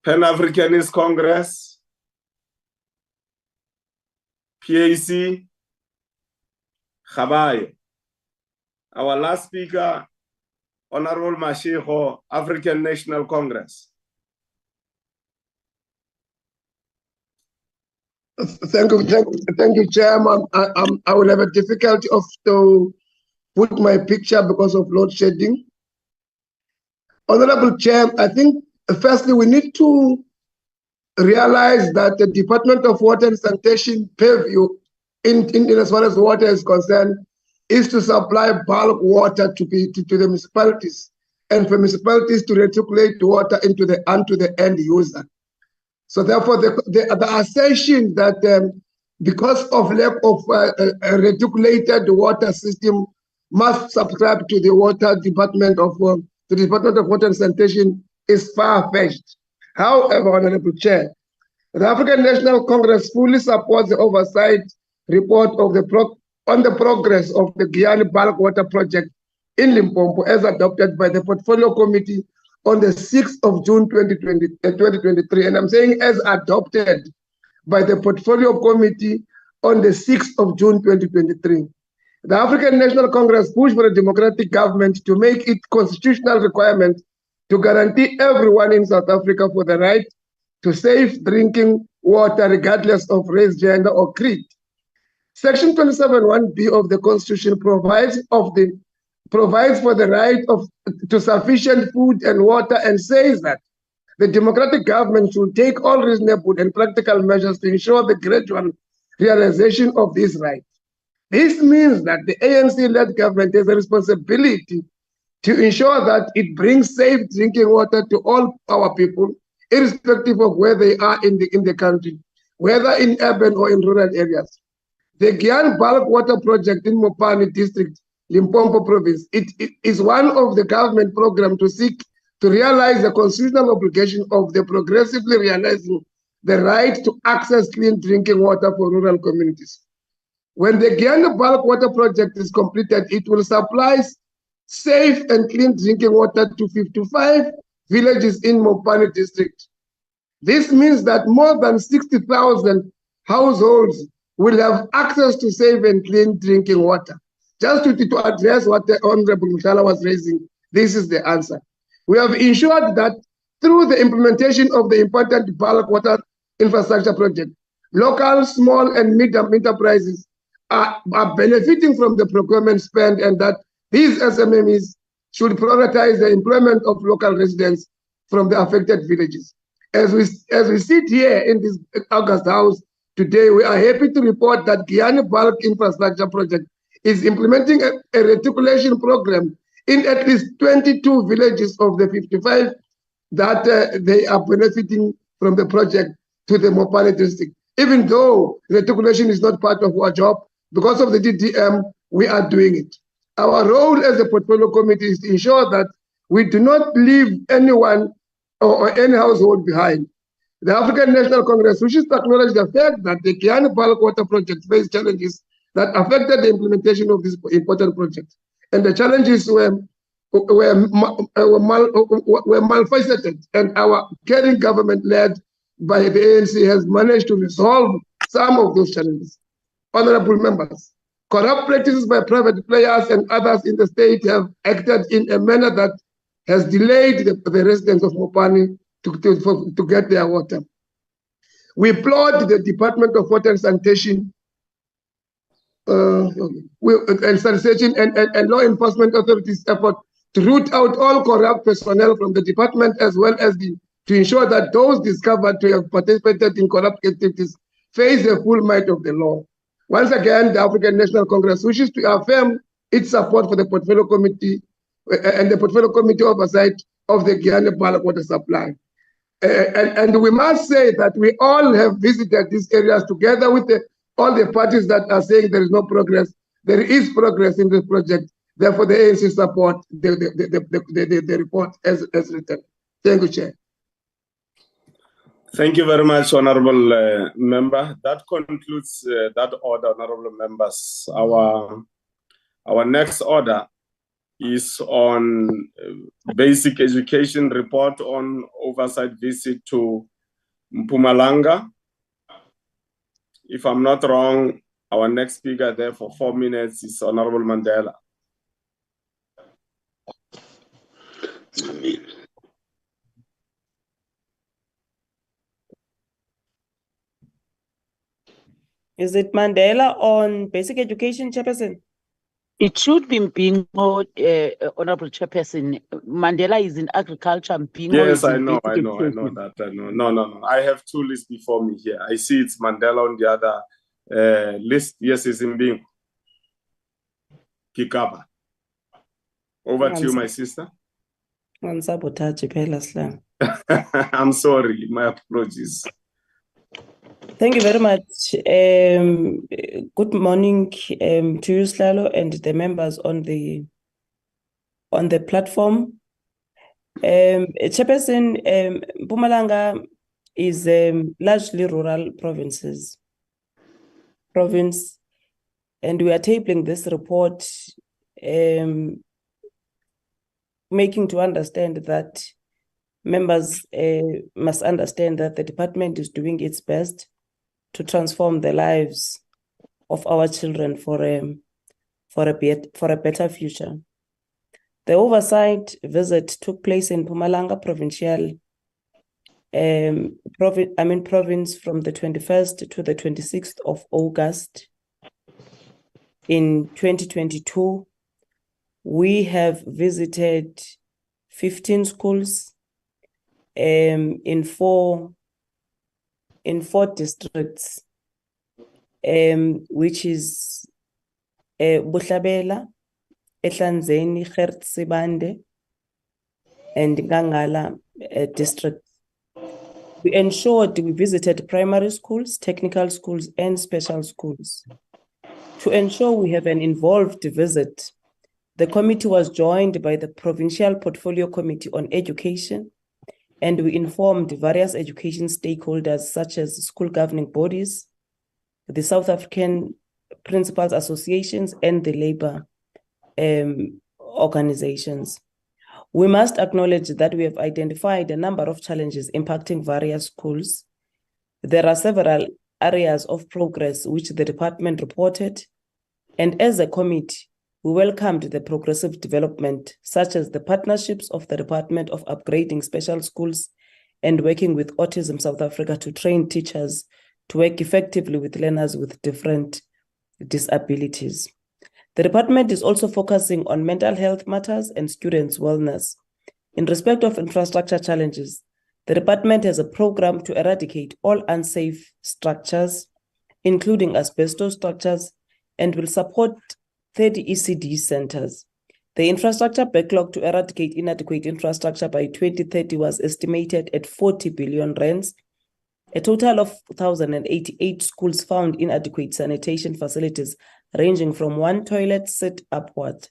Pan-Africanist Congress. PAC. Khabayo. Our last speaker, Honorable Mashego, African National Congress. Thank you, Chairman. I will have a difficulty to put my picture because of load shedding. Honorable Chair, I think firstly we need to realize that the Department of Water and Sanitation purview in as far as water is concerned is to supply bulk water to the municipalities and for municipalities to reticulate the water onto the end user. So therefore, the assertion that because of lack of a reticulated water system must subscribe to the Water Department of the Department of Water and Sanitation is far-fetched. However, Honorable Chair, the African National Congress fully supports the oversight report of on the progress of the Giyani bulk water project in Limpopo as adopted by the Portfolio Committee on the 6th of June 2023. And I'm saying as adopted by the Portfolio Committee on the 6th of June 2023. The African National Congress pushed for a democratic government to make it constitutional requirement to guarantee everyone in South Africa for the right to safe drinking water regardless of race, gender, or creed. Section 27(1)(b) of the Constitution provides for the right to sufficient food and water and says that the democratic government should take all reasonable and practical measures to ensure the gradual realization of this right. This means that the ANC-led government has a responsibility to ensure that it brings safe drinking water to all our people, irrespective of where they are in the country, whether in urban or in rural areas. The Giyani bulk water project in Mopani district, Limpopo Province, it is one of the government programs to seek to realize the constitutional obligation of the progressively realizing the right to access clean drinking water for rural communities. When the Giyani bulk water project is completed, it will supply safe and clean drinking water to 55 villages in Mopani district. This means that more than 60,000 households will have access to safe and clean drinking water. Just to address what the Honorable Mushala was raising, this is the answer. We have ensured that through the implementation of the important bulk water infrastructure project, local, small, and medium enterprises are benefiting from the procurement spend, and that these SMMEs should prioritize the employment of local residents from the affected villages. As we sit here in this August House today, we are happy to report that Giyani bulk infrastructure project is implementing a reticulation program in at least 22 villages of the 55 that they are benefiting from the project to the Mopani district. Even though reticulation is not part of our job, because of the DDM, we are doing it. Our role as a portfolio committee is to ensure that we do not leave anyone or any household behind. The African National Congress wishes to acknowledge the fact that the Giyani bulk water project faced challenges that affected the implementation of this important project. And the challenges were were multifaceted, and our caring government led by the ANC has managed to resolve some of those challenges. Honorable members, corrupt practices by private players and others in the state have acted in a manner that has delayed the residents of Mopani to get their water. We applaud the Department of Water and Sanitation and law enforcement authorities' effort to root out all corrupt personnel from the department, as well as to ensure that those discovered to have participated in corrupt activities face the full might of the law. Once again, the African National Congress wishes to affirm its support for the Portfolio Committee and the Portfolio Committee Oversight of the Giyani Bulk Water Supply. And we must say that we all have visited these areas together with all the parties that are saying there is no progress. There is progress in this project. Therefore, the ANC support the report as written. Thank you, Chair. Thank you very much, Honorable Member. That concludes that order, Honorable Members. Our next order is on basic education report on oversight visit to Mpumalanga. If I'm not wrong, our next speaker there for 4 minutes is Honorable Mandela. Is it Mandela on basic education, Chairperson? It should be Mpingo, Honorable Chairperson. Mandela is in agriculture. Mpingo Yes, is I in know basic education. that. I know. No. I have two lists before me here. I see it's Mandela on the other list. Yes, it's in Bingo. Kikaba. Over to you, my sister. I'm sorry. My apologies. Thank you very much. Good morning to you, Slalo, and the members on the platform. Chairperson, Mpumalanga is largely rural province, and we are tabling this report, making to understand that members must understand that the department is doing its best to transform the lives of our children for a better future. The oversight visit took place in Mpumalanga Provincial province from the 21st to the 26th of August. In 2022, we have visited 15 schools in four districts, which is Buhlabela, Ehlanzeni, Gertsibande, and Ngangala district. We ensured we visited primary schools, technical schools, and special schools. To ensure we have an involved visit, the committee was joined by the Provincial Portfolio Committee on Education, and we informed various education stakeholders such as school governing bodies, the South African Principals Associations, and the labor organizations. We must acknowledge that we have identified a number of challenges impacting various schools. There are several areas of progress which the department reported, and as a committee, we welcomed the progressive development, such as the partnerships of the Department of Upgrading Special Schools and working with Autism South Africa to train teachers to work effectively with learners with different disabilities. The department is also focusing on mental health matters and students' wellness. In respect of infrastructure challenges, the department has a program to eradicate all unsafe structures, including asbestos structures, and will support 30 ECD centers. The infrastructure backlog to eradicate inadequate infrastructure by 2030 was estimated at 40 billion rands. A total of 1,088 schools found inadequate sanitation facilities ranging from 1 toilet seat upward.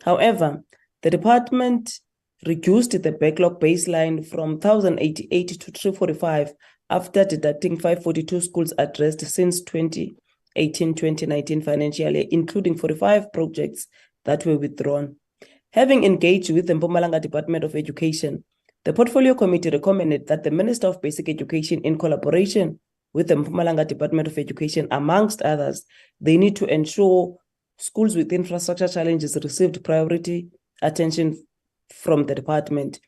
However, the department reduced the backlog baseline from 1,088 to 345 after deducting 542 schools addressed since 2018-2019 financial year, including 45 projects that were withdrawn. Having engaged with the Mpumalanga Department of Education, the Portfolio Committee recommended that the Minister of Basic Education, in collaboration with the Mpumalanga Department of Education, amongst others, they need to ensure schools with infrastructure challenges received priority attention from the department.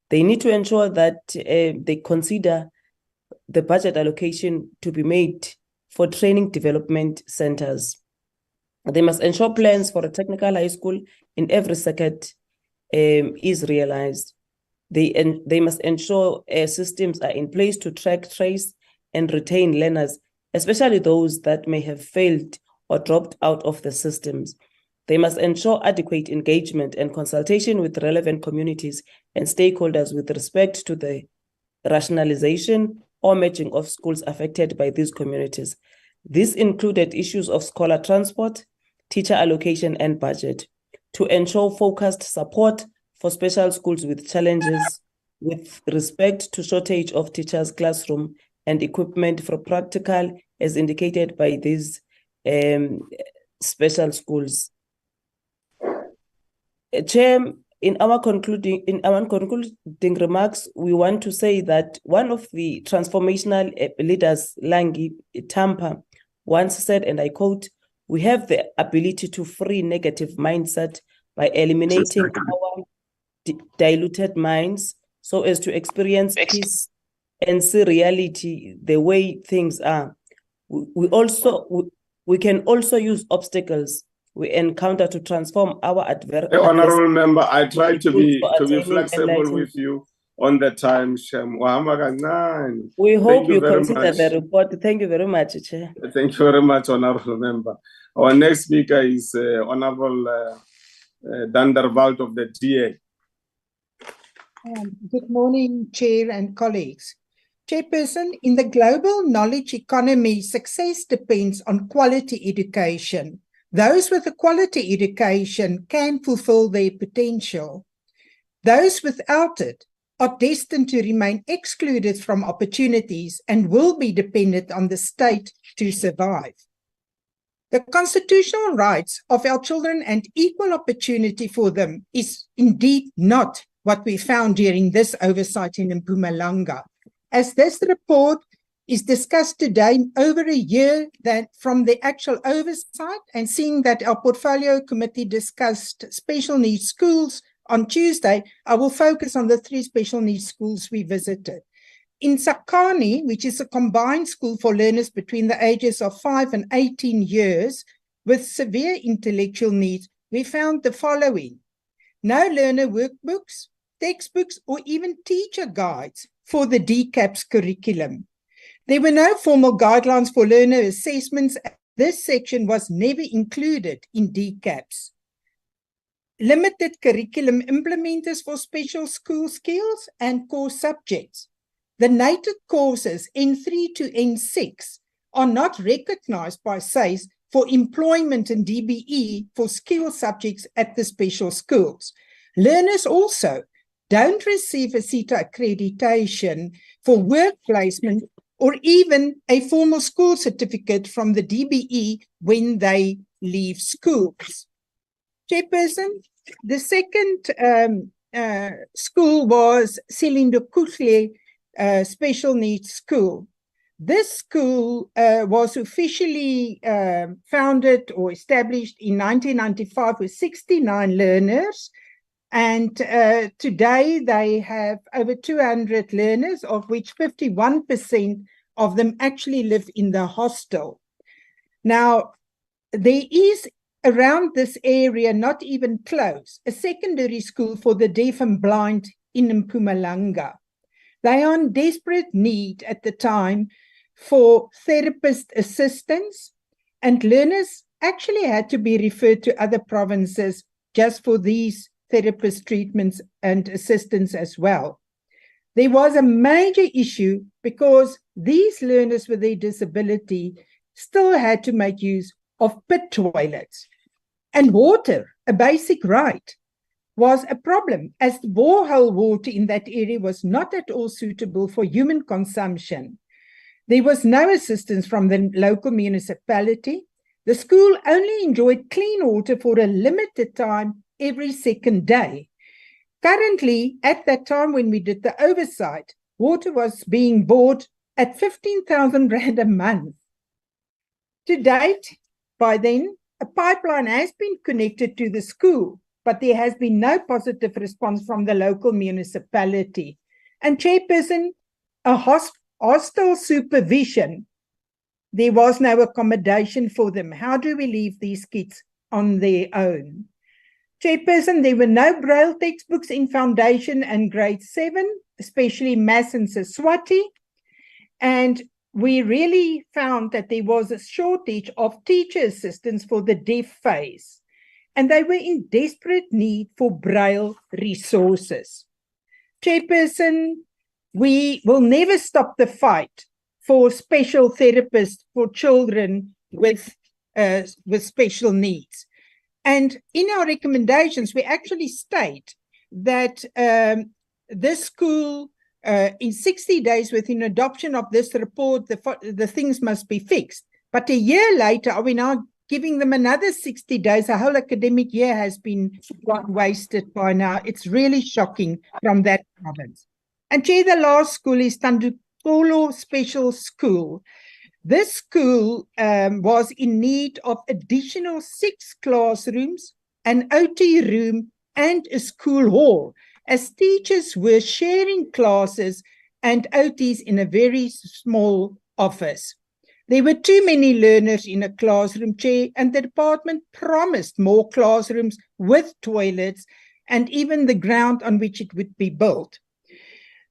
They need to ensure that they consider the budget allocation to be made for training development centers. They must ensure plans for a technical high school in every circuit is realized. They must ensure systems are in place to track, trace, and retain learners, especially those that may have failed or dropped out of the systems. They must ensure adequate engagement and consultation with relevant communities and stakeholders with respect to the rationalization or matching of schools affected by these communities. This included issues of scholar transport, teacher allocation, and budget, to ensure focused support for special schools with challenges with respect to shortage of teachers, classroom, and equipment for practical, as indicated by these special schools. Chair, in our concluding remarks, we want to say that one of the transformational leaders, Langi Tampa, once said, and I quote, "We have the ability to free negative mindset by eliminating our diluted minds so as to experience peace and see reality the way things are. We can also use obstacles we encounter to transform our adversity." Honorable member, I try to be flexible with you on the time, Shem. We hope you consider the report. Thank you very much, Chair. Thank you very much, honorable member. Our next speaker is Honorable Dandervalt of the DA. Good morning, Chair and colleagues. Chairperson, in the global knowledge economy, success depends on quality education. Those with a quality education can fulfill their potential. Those without it are destined to remain excluded from opportunities and will be dependent on the state to survive. The constitutional rights of our children and equal opportunity for them is indeed not what we found during this oversight in Mpumalanga. As this report is discussed today, over a year from the actual oversight, and seeing that our portfolio committee discussed special needs schools on Tuesday, I will focus on the 3 special needs schools we visited. In Sakani, which is a combined school for learners between the ages of 5 and 18 years with severe intellectual needs, we found the following: no learner workbooks, textbooks, or even teacher guides for the DCAPS curriculum. There were no formal guidelines for learner assessments. This section was never included in DCAPS. Limited curriculum implementers for special school skills and core subjects. The native courses N3 to N6 are not recognized by SAIS for employment and DBE for skill subjects at the special schools. Learners also don't receive a Seta accreditation for work placement or even a formal school certificate from the DBE when they leave schools. Chairperson, the second school was Selindokule Special Needs School. This school was officially founded or established in 1995 with 69 learners. And today they have over 200 learners, of which 51% of them actually live in the hostel. Now, there is around this area, not even close, a secondary school for the deaf and blind in Mpumalanga. They are in desperate need at the time for therapist assistance, and learners actually had to be referred to other provinces just for these therapist treatments and assistance as well. There was a major issue because these learners with their disability still had to make use of pit toilets. And water, a basic right, was a problem, as the borehole water in that area was not at all suitable for human consumption. There was no assistance from the local municipality. The school only enjoyed clean water for a limited time every second day. Currently, at that time when we did the oversight, water was being bought at 15,000 Rand a month. To date, by then, a pipeline has been connected to the school, but there has been no positive response from the local municipality. And Chairperson, a hostile supervision, there was no accommodation for them. How do we leave these kids on their own? Chairperson, there were no Braille textbooks in Foundation and Grade 7, especially Maths and Siswati. And we really found that there was a shortage of teacher assistants for the deaf phase. And they were in desperate need for Braille resources. Chairperson, we will never stop the fight for special therapists for children with special needs. And in our recommendations, we actually state that this school, in 60 days within adoption of this report, the things must be fixed. But a year later, are we now giving them another 60 days? A whole academic year has been wasted by now. It's really shocking from that province. And Chair, the last school is Tandukolo Special School. This school was in need of additional 6 classrooms, an OT room, and a school hall, as teachers were sharing classes and OTs in a very small office. There were too many learners in a classroom, Chair, and the department promised more classrooms with toilets and even the ground on which it would be built.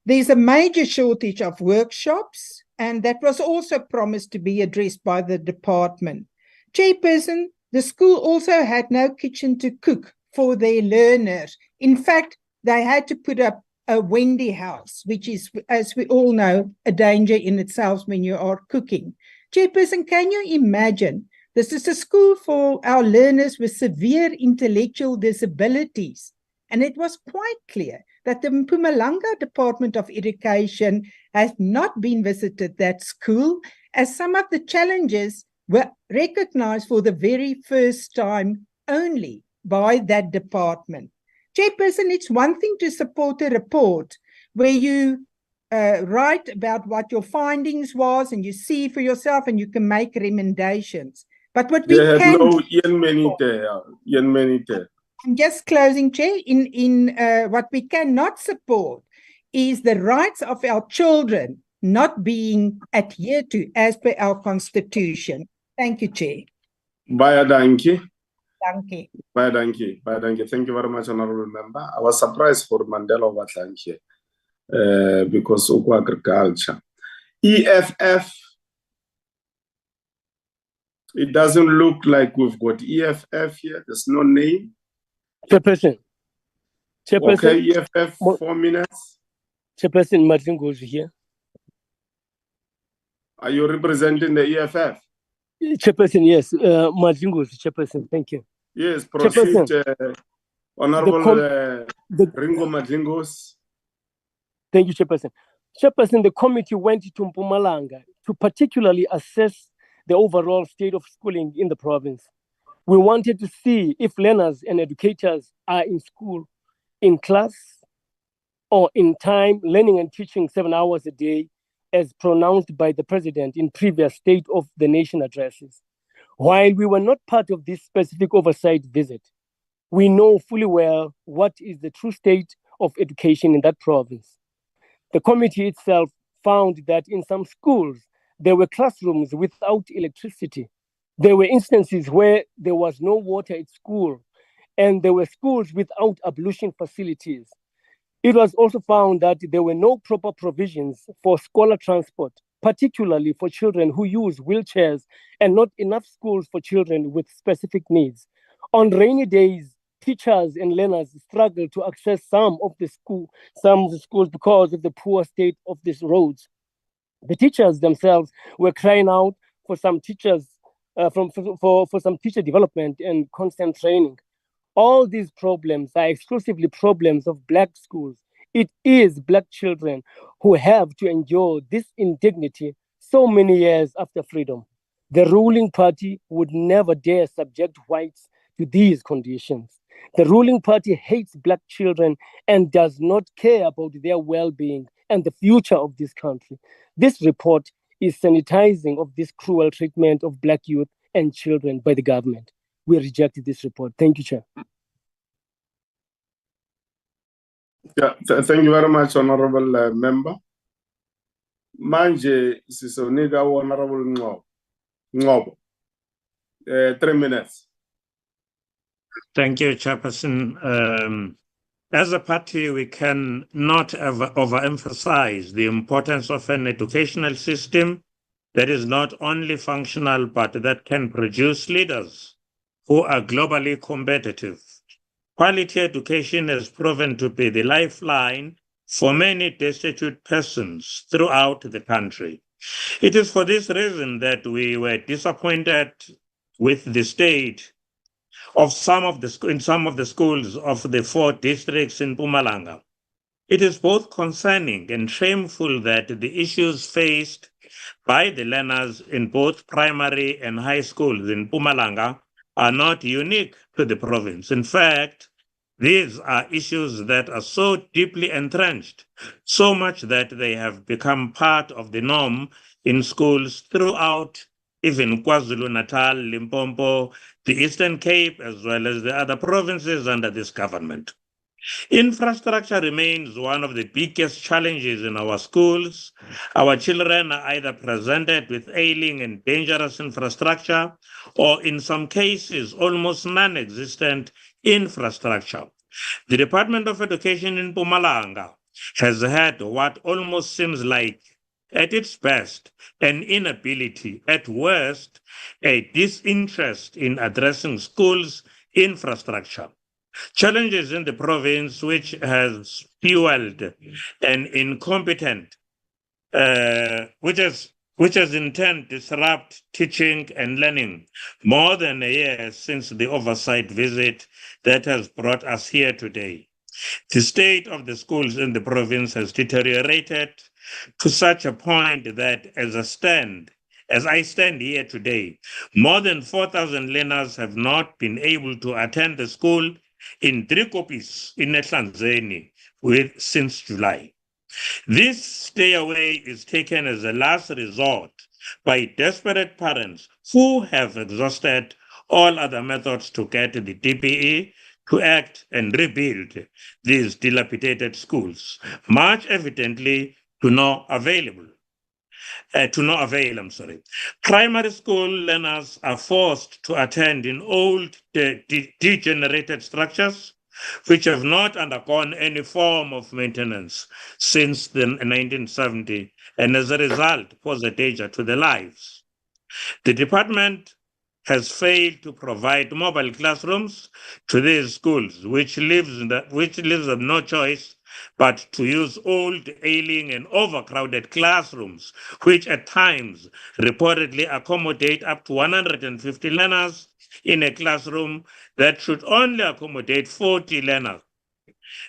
There's a major shortage of workshops, and that was also promised to be addressed by the department. Chairperson, the school also had no kitchen to cook for their learners. In fact, they had to put up a Wendy house, which is, as we all know, a danger in itself when you are cooking. Chairperson, can you imagine? This is a school for our learners with severe intellectual disabilities. And it was quite clear that the Mpumalanga Department of Education has not been visited that school, as some of the challenges were recognized for the very first time only by that department. Chairperson, it's one thing to support a report where you write about what your findings was and you see for yourself and you can make recommendations. But what we can... I'm just closing, Chair. In what we cannot support is the rights of our children not being adhered to as per our constitution. Thank you, Chair. Bye, thank you. Thank you. Bye, thank you. Bye, thank you. Thank you very much, Honorable Member. I was surprised for Mandela over thank you because of agriculture. EFF, it doesn't look like we've got EFF here. There's no name. Chairperson. Okay, EFF, 4 minutes. Chairperson Martin goes here. Are you representing the EFF? Chairperson, yes. Martin goes, Chairperson, thank you. Yes, proceed, Honorable Ringo Madlingos. Thank you, Chairperson. Chairperson, the committee went to Mpumalanga to particularly assess the overall state of schooling in the province. We wanted to see if learners and educators are in school, in class, or in time, learning and teaching 7 hours a day, as pronounced by the President in previous State of the Nation addresses. While we were not part of this specific oversight visit, we know fully well what is the true state of education in that province. The committee itself found that in some schools, there were classrooms without electricity. There were instances where there was no water at school, and there were schools without ablution facilities. It was also found that there were no proper provisions for scholar transport, particularly for children who use wheelchairs, and not enough schools for children with specific needs. On rainy days, teachers and learners struggle to access some of the schools because of the poor state of these roads. The teachers themselves were crying out for some teachers, for some teacher development and constant training. All these problems are exclusively problems of Black schools. It is Black children who have to endure this indignity so many years after freedom. The ruling party would never dare subject whites to these conditions. The ruling party hates Black children and does not care about their well-being and the future of this country. This report is sanitizing of this cruel treatment of Black youth and children by the government. We reject this report. Thank you, Chair. Yeah, thank you very much, Honorable Member. Manje Sisoniga, Honorable Ngobo. 3 minutes. Thank you, Chairperson. As a party, we can not overemphasize the importance of an educational system that is not only functional, but that can produce leaders who are globally competitive. Quality education has proven to be the lifeline for many destitute persons throughout the country. It is for this reason that we were disappointed with the state of some of the schools of the 4 districts in Mpumalanga. It is both concerning and shameful that the issues faced by the learners in both primary and high schools in Mpumalanga are not unique to the province. In fact, these are issues that are so deeply entrenched, so much that they have become part of the norm in schools throughout even KwaZulu-Natal, Limpopo, the Eastern Cape, as well as the other provinces under this government. Infrastructure remains one of the biggest challenges in our schools. Our children are either presented with ailing and dangerous infrastructure, or in some cases, almost non-existent infrastructure. The Department of Education in Mpumalanga has had what almost seems like, at its best, an inability, at worst, a disinterest in addressing schools' infrastructure. Challenges in the province which has fueled an incompetent, which has in turn disrupt teaching and learning more than a year since the oversight visit that has brought us here today. The state of the schools in the province has deteriorated to such a point that as I stand here today, more than 4,000 learners have not been able to attend the school in 3 copies in Ehlanzeni since July. This stay away is taken as a last resort by desperate parents who have exhausted all other methods to get the DPE to act and rebuild these dilapidated schools, much evidently to no avail. Primary school learners are forced to attend in old degenerated structures which have not undergone any form of maintenance since the 1970, and as a result pose a danger to their lives. The department has failed to provide mobile classrooms to these schools, which leaves them no choice but to use old, ailing, and overcrowded classrooms, which at times reportedly accommodate up to 150 learners in a classroom that should only accommodate 40 learners.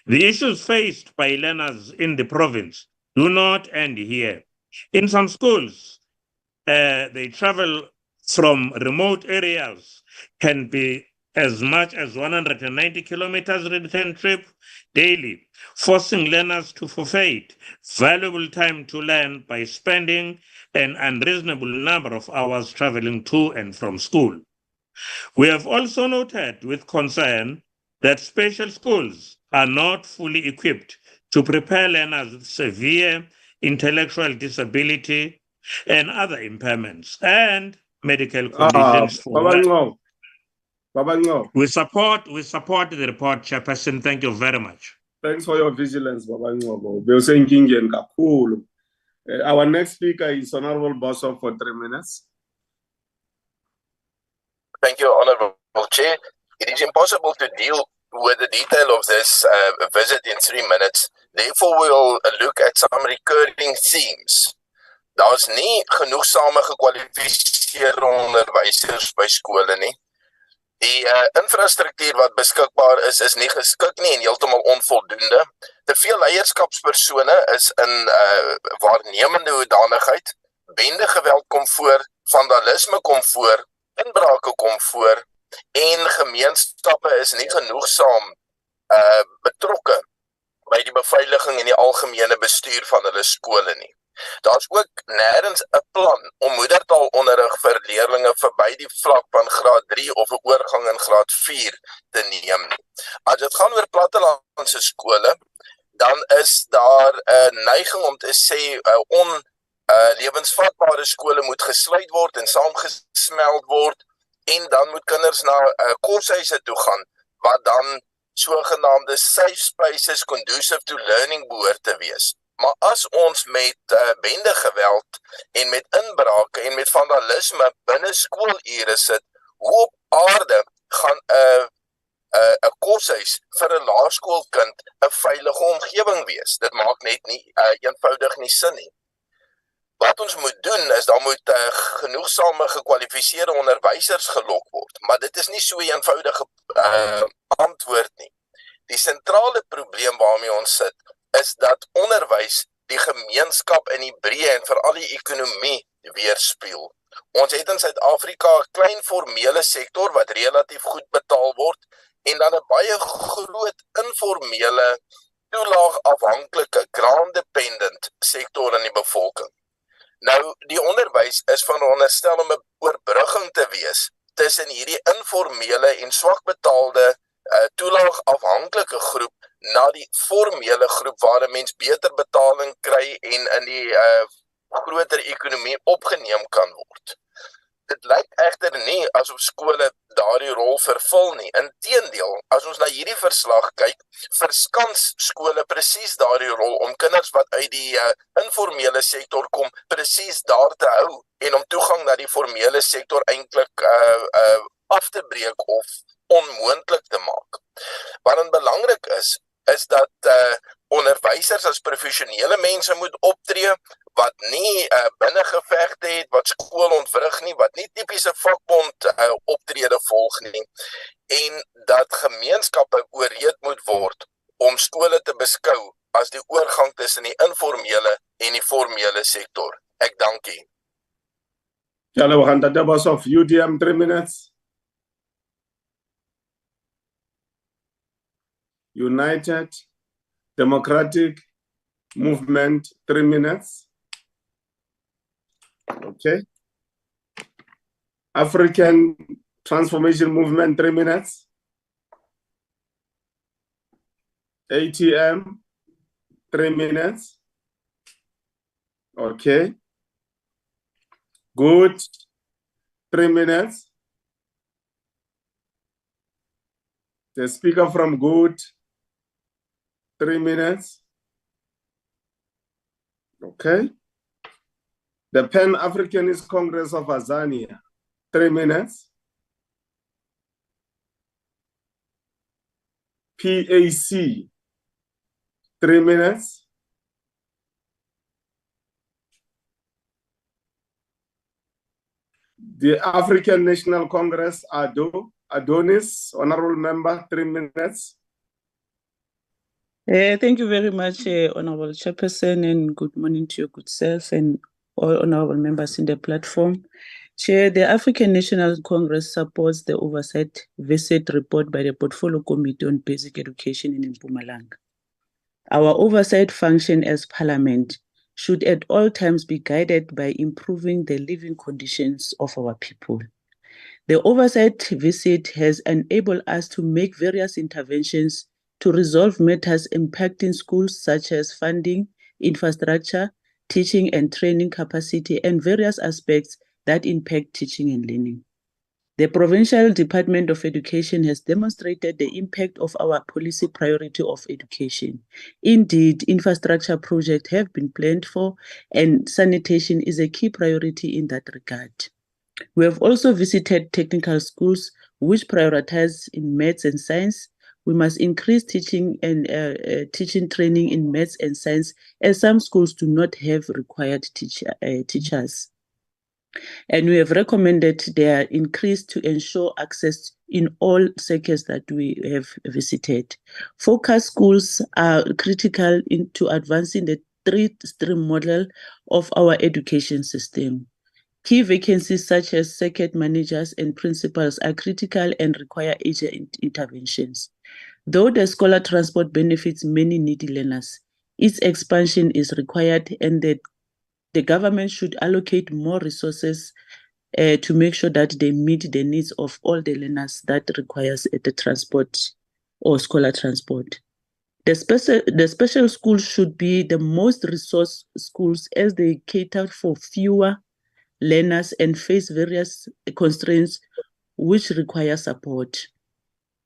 The issues faced by learners in the province do not end here. In some schools, they travel from remote areas, can be as much as 190 kilometers return trip daily, forcing learners to forfeit valuable time to learn by spending an unreasonable number of hours traveling to and from school. We have also noted with concern that special schools are not fully equipped to prepare learners with severe intellectual disability and other impairments and medical conditions. We support the report, Chairperson. Thank you very much. Thanks for your vigilance, Baba Ngobo. Our next speaker is Honorable Bosso for 3 minutes. Thank you, Honorable Chair. It is impossible to deal with the detail of this visit in 3 minutes. Therefore, we'll look at some recurring themes. Daar's nie genoegsame gekwalifiseerde onderwysers by skole nie. Die infrastruktuur wat beskikbaar is nie geskik nie en heeltemal onvoldoende. Te veel leierskapspersone is in waarnemende hoedanigheid. Bendegeweld kom voor, vandalisme kom voor, inbrake kom voor en gemeenskappe is nie genoegsaam betrokke by die beveiliging en die algemene bestuur van hulle skole nie. Daar's ook nêrens 'n plan om moedertaalonderrig vir leerders verby die vlak van graad 3 of 'n oorgang in graad 4 te neem nie. As dit gaan oor plattelandse skole, dan is daar 'n neiging om te sê lewensvatbare skole moet gesluit word en saamgesmeld word en dan moet kinders na koshuise toe gaan wat dan sogenaamde safe spaces conducive to learning behoort te wees. Maar as ons met bendegeweld en met inbrake en met vandalisme binne skoolure sit, hoe op aarde gaan 'n koshuis vir 'n laerskoolkind 'n veilige omgewing wees? Dit maak net nie eenvoudig nie sin nie. Wat ons moet doen is dan moet genoegsame gekwalifiseerde onderwysers gelok word, maar dit is nie so 'n eenvoudige antwoord nie. Die sentrale probleem waarmee ons sit is dat onderwys die gemeenskap in die breë en veral die ekonomie weerspieël. Ons het in Suid-Afrika 'n klein formele sektor wat relatief goed betaal word en dan 'n baie groot informele toelaagafhanklike grant-dependent sektor in die bevolking. Nou, die onderwys is veronderstel om 'n oorbrugging te wees tussen hierdie informele en swak betaalde toelaagafhanklike groep na die formele groep waar 'n mens beter betaling kry en in die groter ekonomie opgeneem kan word. Dit lyk egter nie asof skole daardie rol vervul nie. Inteendeel, as ons na hierdie verslag kyk, verskans skole presies daardie rol om kinders wat uit die informele sektor kom presies daar te hou en om toegang na die formele sektor eintlik af te breek of onmoontlik te maak. Wat dan belangrik is dat onderwysers as professionele mense moet optree wat nie binnengevegte het, wat skool ontwrig nie, wat nie tipiese vakbond optrede volg nie, en dat gemeenskappe ooreed moet word om skole te beskou as die oorgang tussen die informele en die formele sektor. Ek dank u. Hello, dat was of UDM 3 minutes. United Democratic Movement 3 minutes. Okay. African Transformation Movement 3 minutes. ATM 3 minutes. Okay. Good. 3 minutes. The speaker from Good 3 minutes. Okay. The Pan-Africanist Congress of Azania, 3 minutes. PAC, 3 minutes. The African National Congress, Adonis, Honorable Member, 3 minutes. Thank you very much, Honorable Chairperson, and good morning to your good self and all honorable members in the platform. Chair, the African National Congress supports the Oversight visit report by the Portfolio Committee on Basic Education in Mpumalanga. Our oversight function as Parliament should at all times be guided by improving the living conditions of our people. The oversight visit has enabled us to make various interventions to resolve matters impacting schools such as funding, infrastructure, teaching and training capacity, and various aspects that impact teaching and learning. The Provincial Department of Education has demonstrated the impact of our policy priority of education. Indeed, infrastructure projects have been planned for, and sanitation is a key priority in that regard. We have also visited technical schools which prioritize in maths and science. We must increase teaching and teaching training in maths and science, as some schools do not have required teachers. And we have recommended their increase to ensure access in all sectors that we have visited. Focus schools are critical into advancing the three-stream model of our education system. Key vacancies such as circuit managers and principals are critical and require urgent interventions. Though the scholar transport benefits many needy learners, its expansion is required, and the government should allocate more resources to make sure that they meet the needs of all the learners that requires the transport or scholar transport. The special schools should be the most resource schools, as they cater for fewer learners and face various constraints which require support.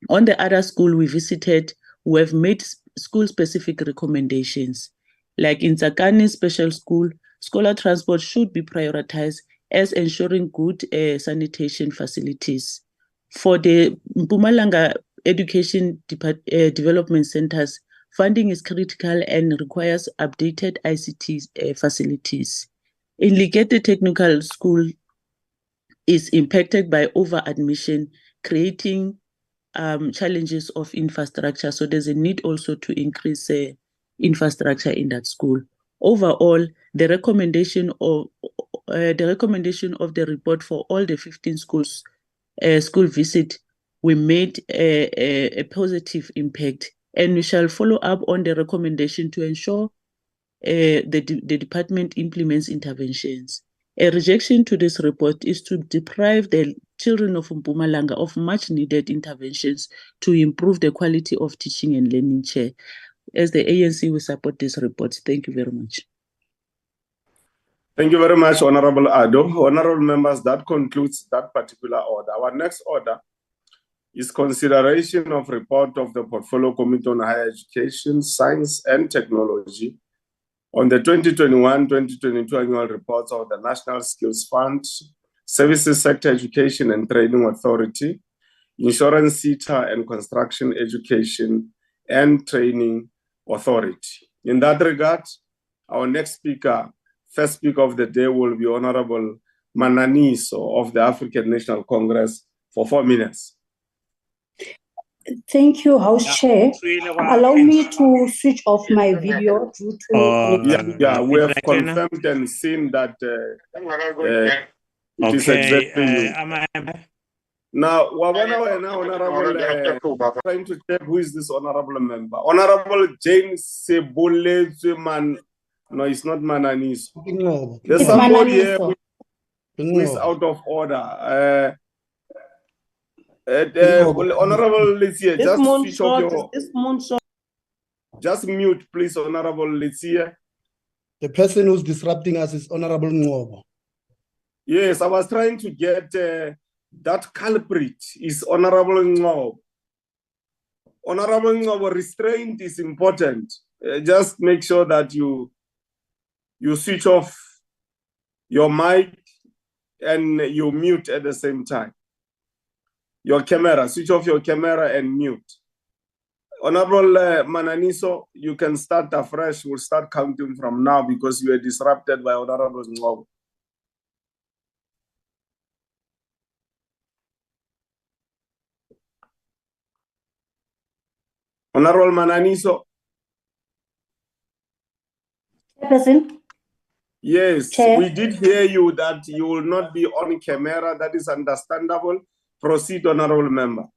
On the other school we visited, we have made school-specific recommendations. Like in Tsakani Special School, scholar transport should be prioritized as ensuring good sanitation facilities. For the Mpumalanga Education Development Centers, funding is critical and requires updated ICT facilities. In Ligete Technical School is impacted by over-admission, creating challenges of infrastructure. So there's a need also to increase infrastructure in that school. Overall, the recommendation of the report for all the 15 schools school visit, we made a positive impact, and we shall follow up on the recommendation to ensure the department implements interventions. A rejection to this report is to deprive the children of Mpumalanga of much needed interventions to improve the quality of teaching and learning. Chair, as the ANC, we support this report. Thank you very much. Thank you very much, Honorable Ado. Honorable members, that concludes that particular order. Our next order is consideration of report of the Portfolio Committee on Higher Education, Science and Technology on the 2021-2022 annual reports of the National Skills Fund, Services Sector Education and Training Authority, Insurance Seta and Construction Education and Training Authority. In that regard, our next speaker, first speaker of the day, will be Honorable Mananiso of the African National Congress for 4 minutes. Thank you, House Chair. Allow me to switch off my video due to... Yeah, we have confirmed and seen that it is exactly you. Now, Honorable, trying to check who is this honorable member. Honorable Jane Sebule. No, it's not Mananiso. There's somebody here who is out of order. Honorable Letsia, just switch off your... Just mute, please, Honorable Letsia. The person who's disrupting us is Honorable Ngobo. Yes, I was trying to get that culprit is Honorable Ngobo. Honorable Ngobo, restraint is important. Just make sure that you switch off your mic and you mute at the same time. Your camera, switch off your camera and mute. Honorable Mananiso, you can start afresh. We'll start counting from now because you were disrupted by Honorable Ngobo. Honorable Mananiso. Chairperson? Yes, Chair. we did hear you that you will not be on camera. That is understandable. Proceed, Honorable Member.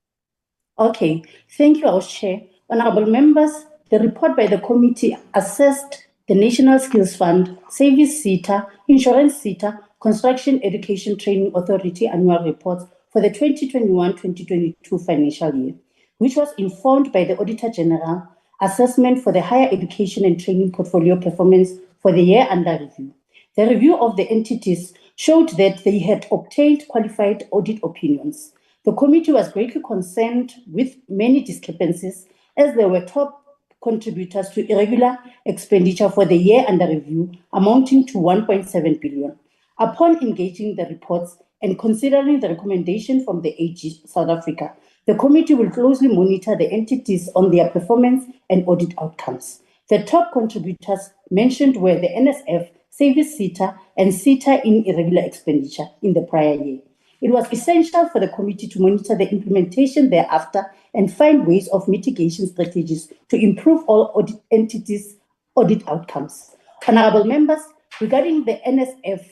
Okay, thank you, House Chair. Honorable members, the report by the committee assessed the National Skills Fund, Service Seta, Insurance Seta, Construction Education Training Authority annual reports for the 2021-2022 financial year, which was informed by the Auditor General assessment for the higher education and training portfolio performance for the year under review. The review of the entities showed that they had obtained qualified audit opinions. The committee was greatly concerned with many discrepancies as there were top contributors to irregular expenditure for the year under review amounting to 1.7 billion. Upon engaging the reports and considering the recommendation from the AG South Africa, the committee will closely monitor the entities on their performance and audit outcomes. The top contributors mentioned were the NSF, Service Seta, and Seta in irregular expenditure in the prior year. It was essential for the committee to monitor the implementation thereafter and find ways of mitigation strategies to improve all audit entities' audit outcomes. Honorable members, regarding the NSF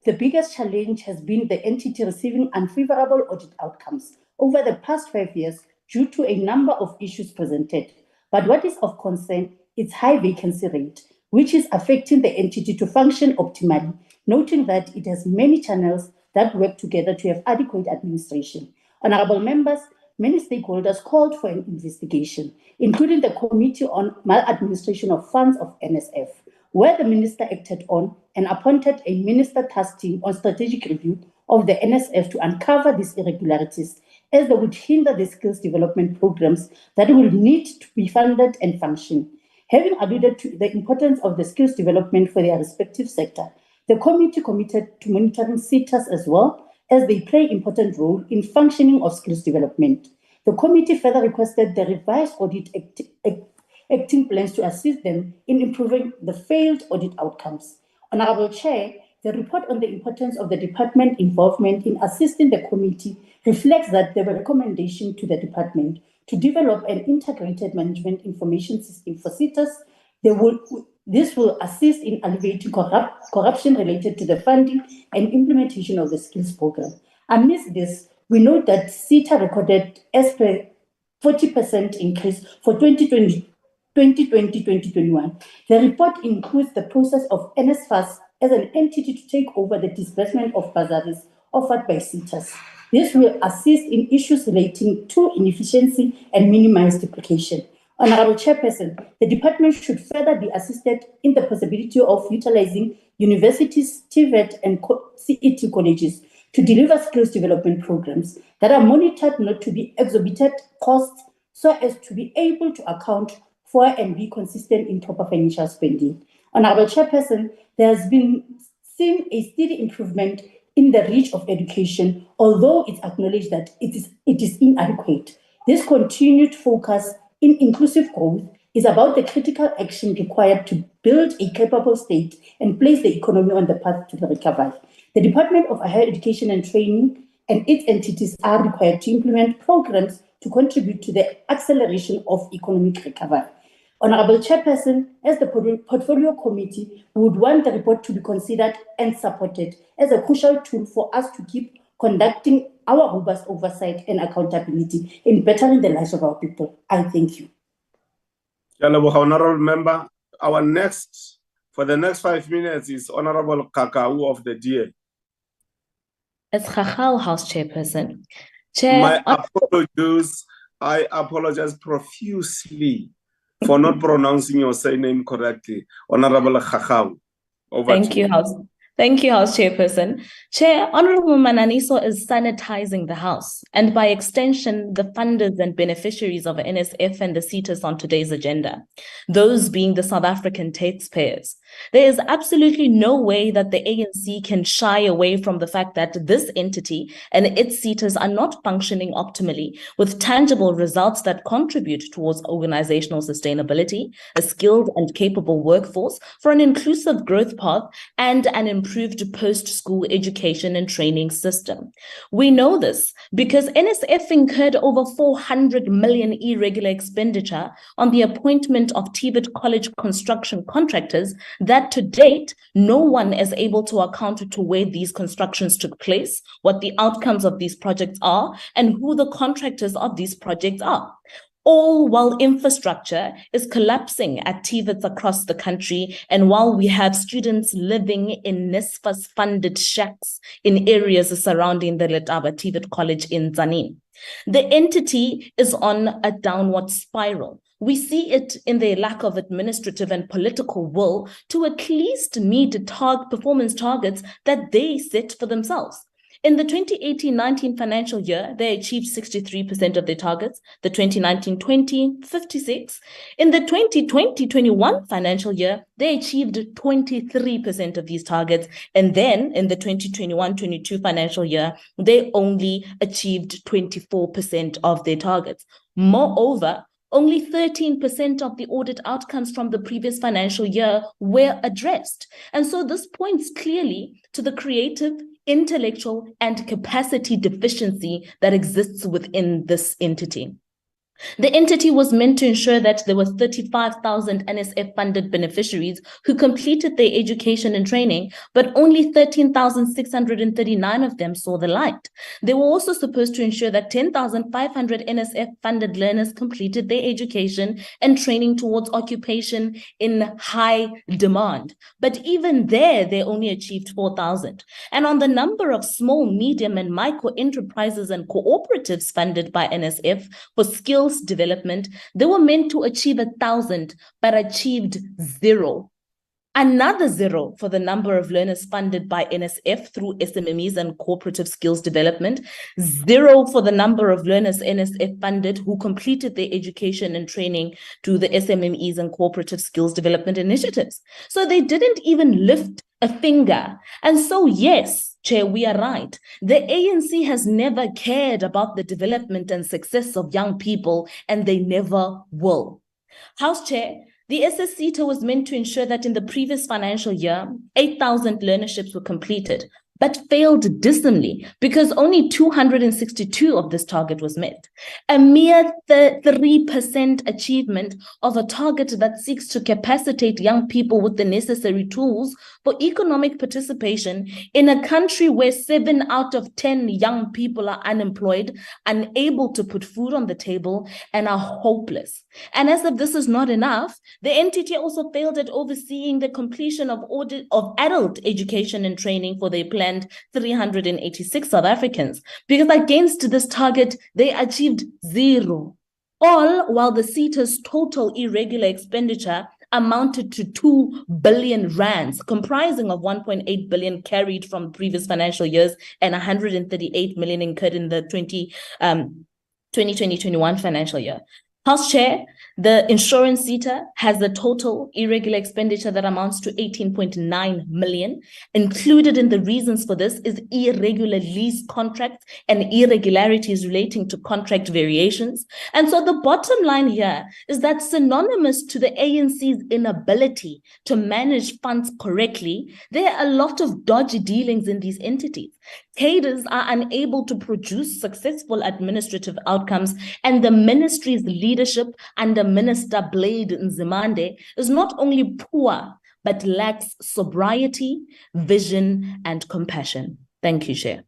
the biggest challenge has been the entity receiving unfavorable audit outcomes over the past 5 years due to a number of issues presented. But what is of concern is high vacancy rate, which is affecting the entity to function optimally, noting that it has many channels that work together to have adequate administration. Honorable members, many stakeholders called for an investigation, including the Committee on Maladministration of Funds of NSF, where the minister acted on and appointed a minister task team on strategic review of the NSF to uncover these irregularities, as they would hinder the skills development programs that will need to be funded and function. Having alluded to the importance of the skills development for their respective sector, the committee committed to monitoring Setas as well, as they play important role in functioning of skills development. The committee further requested the revised audit acting plans to assist them in improving the failed audit outcomes. Honorable Chair, the report on the importance of the department involvement in assisting the committee reflects that there were recommendations to the department to develop an integrated management information system for Setas. This will assist in alleviating corruption related to the funding and implementation of the skills program. Amidst this, we note that Seta recorded as per 40% increase for 2020-2021. The report includes the process of NSFAS as an entity to take over the disbursement of bursaries offered by Setas. This will assist in issues relating to inefficiency and minimize duplication. Honorable Chairperson, the department should further be assisted in the possibility of utilizing universities, TVET, and CET colleges to deliver skills development programs that are monitored not to be exorbitant costs so as to be able to account for and be consistent in proper financial spending. Honorable Chairperson, there has been seen a steady improvement in the reach of education, although it's acknowledged that it is inadequate. This continued focus in inclusive growth is about the critical action required to build a capable state and place the economy on the path to the recovery. The Department of Higher Education and Training and its entities are required to implement programs to contribute to the acceleration of economic recovery. Honorable Chairperson, as the Portfolio Committee, we would want the report to be considered and supported as a crucial tool for us to keep conducting our robust oversight and accountability in bettering the lives of our people. I thank you. Honorable Member, for the next 5 minutes is Honorable Kakao of the DA. It's Kakao, House Chairperson. Chair, my apologies. I apologize profusely for not pronouncing your surname correctly. Honorable Kakao. Thank you, House Chairperson. Chair, Honorable Mananiso is sanitizing the House, and by extension, the funders and beneficiaries of NSF and the Setas on today's agenda, those being the South African taxpayers. There is absolutely no way that the ANC can shy away from the fact that this entity and its Setas are not functioning optimally with tangible results that contribute towards organizational sustainability, a skilled and capable workforce for an inclusive growth path, and an improved post-school education and training system. We know this because NSF incurred over 400 million irregular expenditure on the appointment of TVET college construction contractors that to date, no one is able to account to where these constructions took place, what the outcomes of these projects are, and who the contractors of these projects are. All while infrastructure is collapsing at TVETs across the country, and while we have students living in NSFAS-funded shacks in areas surrounding the Letaba TVET College in Tzaneen. The entity is on a downward spiral. We see it in their lack of administrative and political will to at least meet performance targets that they set for themselves. In the 2018-19 financial year, they achieved 63% of their targets, the 2019-20, 56%. In the 2020-21 financial year, they achieved 23% of these targets. And then in the 2021-22 financial year, they only achieved 24% of their targets. Moreover, only 13% of the audit outcomes from the previous financial year were addressed. And so this points clearly to the creative, intellectual, and capacity deficiency that exists within this entity. The entity was meant to ensure that there were 35,000 NSF-funded beneficiaries who completed their education and training, but only 13,639 of them saw the light. They were also supposed to ensure that 10,500 NSF-funded learners completed their education and training towards occupation in high demand. But even there, they only achieved 4,000. And on the number of small, medium, and micro enterprises and cooperatives funded by NSF for skills development, they were meant to achieve 1,000, but achieved 0. Another 0 for the number of learners funded by NSF through SMMEs and cooperative skills development, 0 for the number of learners NSF funded who completed their education and training to the SMMEs and cooperative skills development initiatives. So they didn't even lift a finger. And so, yes, Chair, we are right. The ANC has never cared about the development and success of young people, and they never will. House Chair, the Seta was meant to ensure that in the previous financial year, 8,000 learnerships were completed, but failed dismally because only 262 of this target was met. A mere 3% achievement of a target that seeks to capacitate young people with the necessary tools for economic participation in a country where 7 out of 10 young people are unemployed, unable to put food on the table, and are hopeless. And as if this is not enough, the entity also failed at overseeing the completion of adult education and training for their planned 386 South Africans, because against this target, they achieved 0. All while the Seta's total irregular expenditure amounted to 2 billion rands, comprising of 1.8 billion carried from previous financial years and 138 million incurred in the 2020-21 financial year. House Chair, the insurance Seta has a total irregular expenditure that amounts to 18.9 million. Included in the reasons for this is irregular lease contracts and irregularities relating to contract variations. And so the bottom line here is that synonymous to the ANC's inability to manage funds correctly, there are a lot of dodgy dealings in these entities. Cadres are unable to produce successful administrative outcomes, and the ministry's leadership under Minister Blade Nzimande is not only poor, but lacks sobriety, vision, and compassion. Thank you, Chair.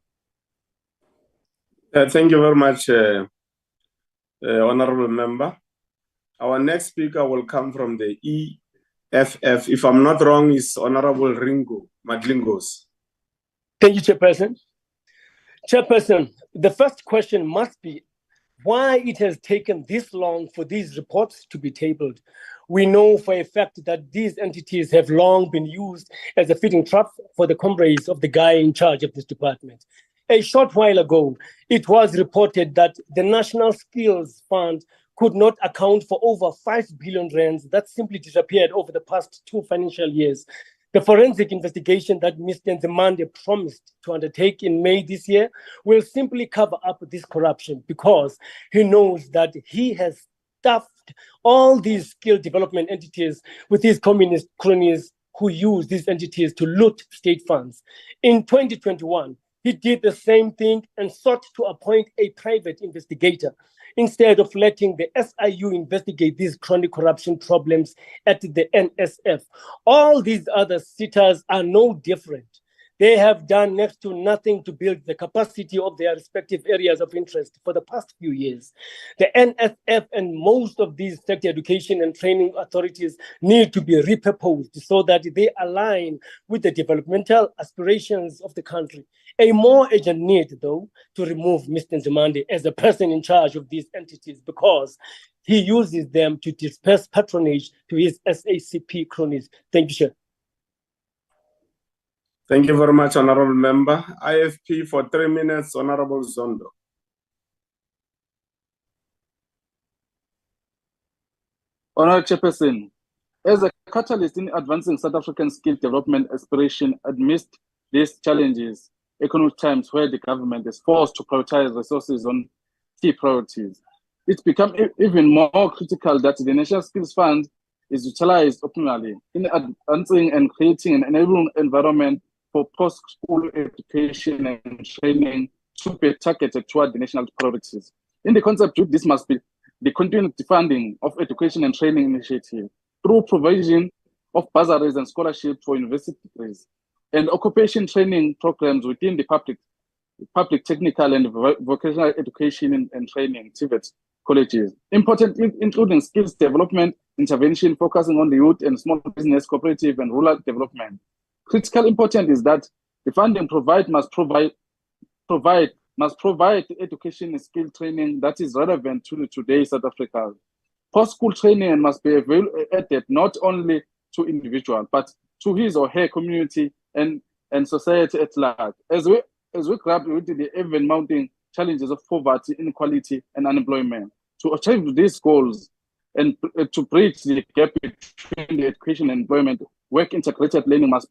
Thank you very much, Honorable Member. Our next speaker will come from the EFF. If I'm not wrong, is Honorable Ringo Madlingos. Thank you, Chairperson. Chairperson, the first question must be why it has taken this long for these reports to be tabled. We know for a fact that these entities have long been used as a feeding trap for the comrades of the guy in charge of this department. A short while ago, it was reported that the National Skills Fund could not account for over 5 billion rands that simply disappeared over the past 2 financial years. The forensic investigation that Mr. Nzimande promised to undertake in May this year will simply cover up this corruption because he knows that he has stuffed all these skill development entities with his communist cronies who use these entities to loot state funds. In 2021, he did the same thing and sought to appoint a private investigator instead of letting the SIU investigate these chronic corruption problems at the NSF. All these other Setas are no different. They have done next to nothing to build the capacity of their respective areas of interest for the past few years. The NSF and most of these sector education and training authorities need to be repurposed so that they align with the developmental aspirations of the country. A more urgent need, though, to remove Mr. Nzimande as the person in charge of these entities because he uses them to disperse patronage to his SACP cronies. Thank you, Chair. Thank you very much, Honorable Member. IFP for 3 minutes, Honorable Zondo. Honorable Chairperson, as a catalyst in advancing South African skill development aspiration amidst these challenges, economic times where the government is forced to prioritize resources on key priorities, it's become even more critical that the National Skills Fund is utilized optimally in advancing and creating an enabling environment for post-school education and training to be targeted toward the national priorities. In the concept, this must be the continued funding of education and training initiative through provision of bursaries and scholarships for university degrees and occupation training programs within the public technical and vocational education and training TVET colleges. Important, including skills development, intervention focusing on the youth and small business, cooperative and rural development. Critical important is that the funding must provide education and skill training that is relevant to today's South Africa. Post-school training must be added not only to individual, but to his or her community and society at large. As we grapple with the ever mounting challenges of poverty, inequality, and unemployment, to achieve these goals and to bridge the gap between the education and employment, work integrated learning must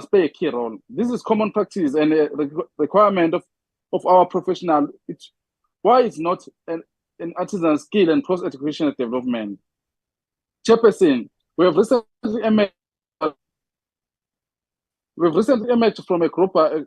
play a key role. This is common practice and a requirement of our professional. Why it's not an artisan skill and post-educational development. Chairperson, we have recently emerged from a global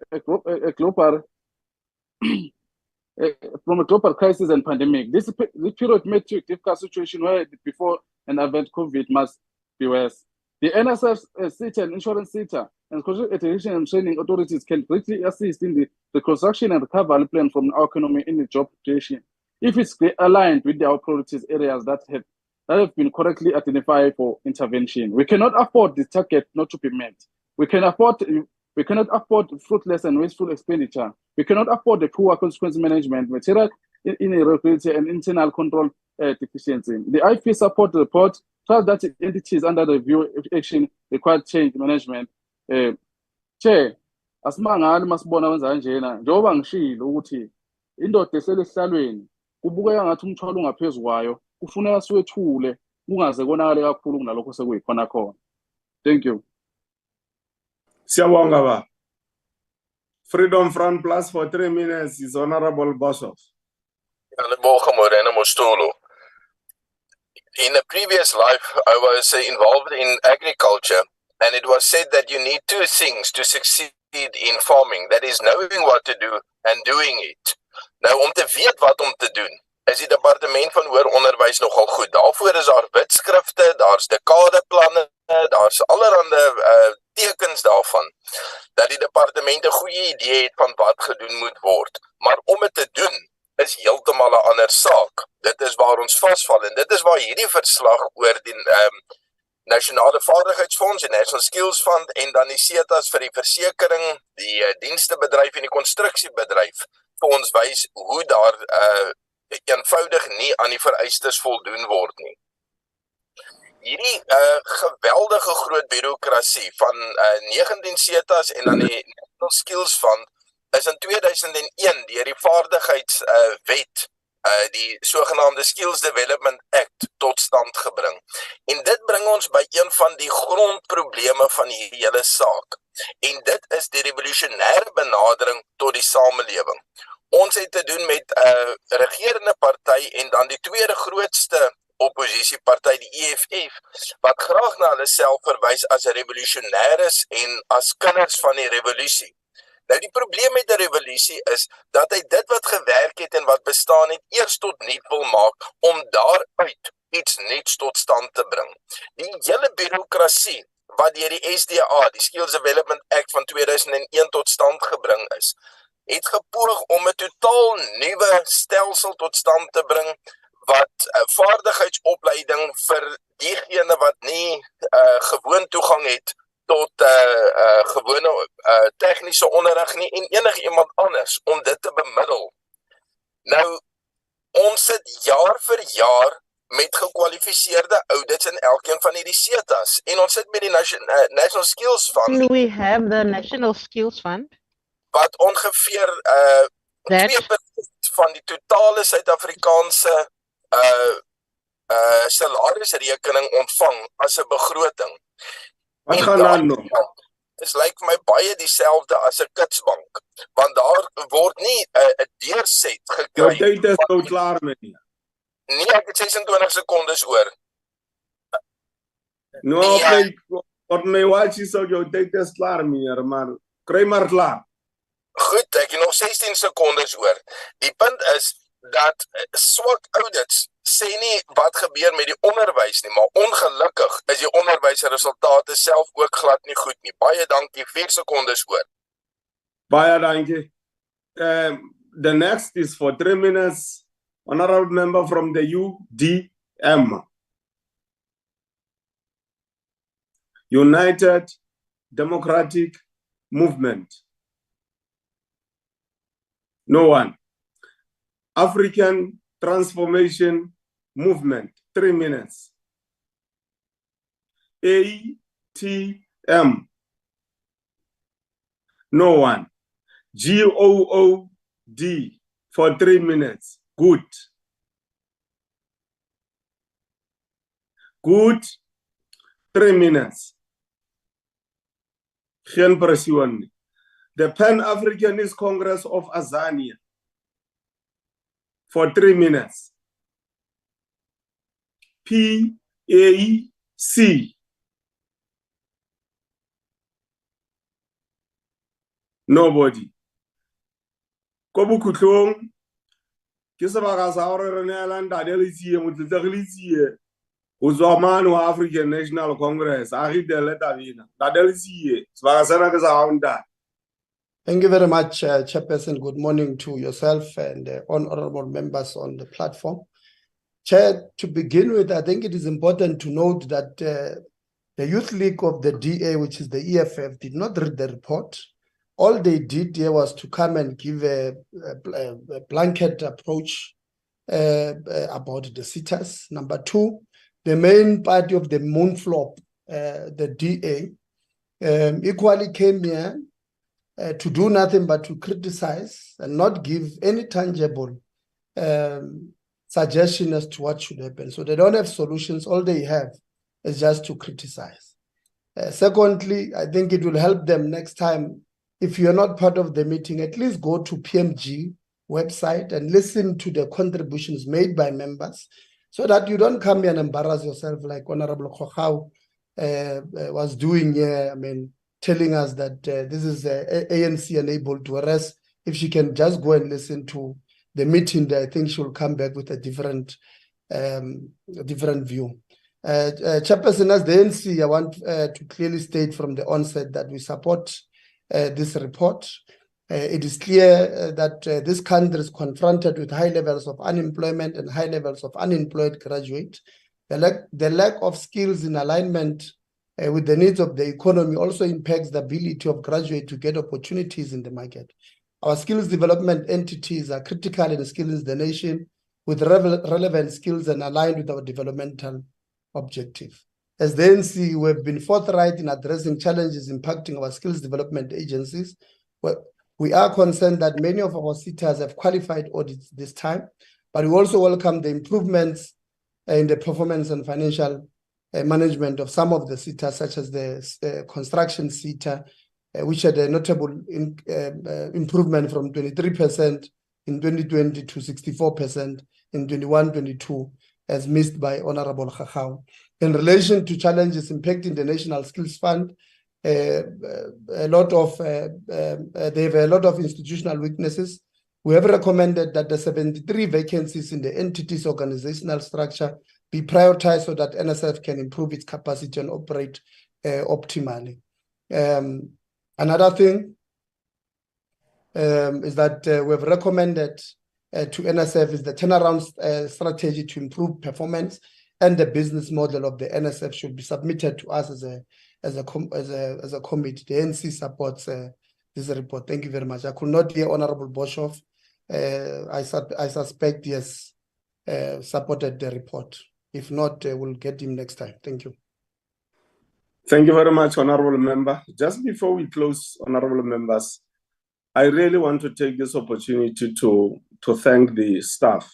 crisis and pandemic. This period made to a difficult situation where before and event COVID must be worse. The NSF, Seta, and Insurance Seta, and Education and Training authorities can greatly assist in the reconstruction and recovery plan from our economy in the job creation, if it's aligned with our priorities areas that have been correctly identified for intervention. We cannot afford this target not to be met. We cannot afford fruitless and wasteful expenditure. We cannot afford the poor consequence management, material irregularity, and internal control deficiency. The IP support report tells that entities under the review action require change management. Chair, asimangani masibona wenza kanjena njengoba ngishilo ukuthi indoda ehlele esihlalweni kubukeka ngathi umthwalo ungaphezulu kwayo kufuneka siwethule kungaze konakale kakhulu kunalokho sekuyikhona khona. Thank you. Siyabonga ba. Freedom Front Plus for 3 minutes is Honorable Boshoff. In a previous life, I was involved in agriculture, and it was said that you need 2 things to succeed in farming. That is knowing what to do and doing it. Nou, om te weet wat om te doen, is die departement van hoër onderwys nogal goed. Daarvoor is daar wetskrifte, daar's dekadeplanne, daar's allerhande tekens daarvan, dat die departement 'n goeie idee het van wat gedoen moet word. Maar om dit te doen, is heeltemal 'n ander saak. Dit is waar ons vasval en dit is waar hierdie verslag oor die Nasionale Vaardigheidsfonds, die National Skills Fund en dan die Setas vir die versekering, die dienstebedryf en die konstruksiebedryf vir ons wys hoe daar eenvoudig nie aan die vereistes voldoen word nie. Hierdie geweldige groot bureaukrasie van 19 Setas en dan die National Skills Fund is in 2001 deur die vaardigheidswet, die sogenaamde Skills Development Act, tot stand gebring. En dit bring ons by een van die grondprobleme van hierdie hele saak. En dit is die revolusionêre benadering tot die samelewing. Ons het te doen met 'n regerende party en dan die tweede grootste oppositieparty, die EFF, wat graag na hulle self verwys as revolusionêres en as kinders van die revolusie. Nou die probleem met die revolusie is dat hy dit wat gewerk het en wat bestaan het eers tot nuut wil maak om daaruit iets nuuts tot stand te bring. Die hele bureaukrasie wat deur die SDA, die Skills Development Act van 2001 tot stand gebring is, het gepoog om 'n totaal nuwe stelsel tot stand te bring wat vaardigheidsopleiding vir diegene wat nie gewoon toegang het tot gewone tegniese onderrig nie en enige iemand anders om dit te bemiddel. Nou, ons sit jaar vir jaar met gekwalifiseerde audits in elkeen van hierdie setas en ons sit met die National Skills Fund. Do we have the National Skills Fund? Wat ongeveer 2% van die totale Suid-Afrikaanse salarisrekening ontvang as 'n begroting. Wat gaan dan nog? Dit lyk vir my baie dieselfde as 'n kitsbank, want daar word nie 'n deurset gekry. Jou tyd is nou klaar met nie. Nee, ek het 26 sekondes oor. No, op my watch is ook jou tyd is klaar meneer, maar kry maar klaar. Goed, ek het nog 16 sekondes oor. Die punt is dat swak audits sê nie wat gebeur met die onderwys nie, maar ongelukkig is die onderwysresultate self ook glad nie goed nie. Baie dankie, 4 sekondes oor. Baie dankie. The next is for 3 minutes. Honorable member from the UDM. United Democratic Movement. No one. African Transformation Movement. 3 minutes. ATM. No one. GOOD for 3 minutes. Good. Good. 3 minutes. Geen pressie. The Pan-Africanist Congress of Azania for 3 minutes. PAC. Nobody. Kobu kutlong ke sebaka sa hore re neelang dadeletsie motletlegelitsie go tswa mane wa African National Congress a re dele tabina dadeletsie sebaka sena ke sa gaonta. Thank you very much, Chairperson. Good morning to yourself and honorable members on the platform. Chair, to begin with, I think it is important to note that the Youth League of the DA, which is the EFF, did not read the report. All they did here was to come and give a blanket approach about the sitters. Number two, the main party of the Moonflop, the DA, equally came here to do nothing but to criticize and not give any tangible suggestion as to what should happen. So they don't have solutions. All they have is just to criticize. Secondly, I think it will help them next time. If you're not part of the meeting, at least go to PMG website and listen to the contributions made by members so that you don't come here and embarrass yourself like Honorable Khokhau was doing here. I mean, telling us that this is ANC enabled, whereas if she can just go and listen to the meeting there, I think she will come back with a different view. Chairperson, as the ANC, I want to clearly state from the onset that we support this report. It is clear that this country is confronted with high levels of unemployment and high levels of unemployed graduates. The lack of skills in alignment with the needs of the economy also impacts the ability of graduates to get opportunities in the market. Our skills development entities are critical in skilling the nation with relevant skills and aligned with our developmental objective. As the ANC, we have been forthright in addressing challenges impacting our skills development agencies. We are concerned that many of our sitters have qualified audits this time, but we also welcome the improvements in the performance and financial management of some of the sitters, such as the construction sitter, which had a notable improvement from 23% in 2020 to 64% in 21-22, as missed by Honorable Khokhau. In relation to challenges impacting the National Skills Fund, they have a lot of institutional weaknesses. We have recommended that the 73 vacancies in the entity's organizational structure be prioritized so that NSF can improve its capacity and operate optimally. Another thing is that we have recommended to NSF is the turnaround strategy to improve performance, and the business model of the NSF should be submitted to us as a committee. The NC supports this report. Thank you very much. I could not hear Honorable Boshoff. I suspect he has supported the report. If not, we'll get him next time. Thank you. Thank you very much, Honorable Member. Just before we close, Honorable Members, I really want to take this opportunity to thank the staff,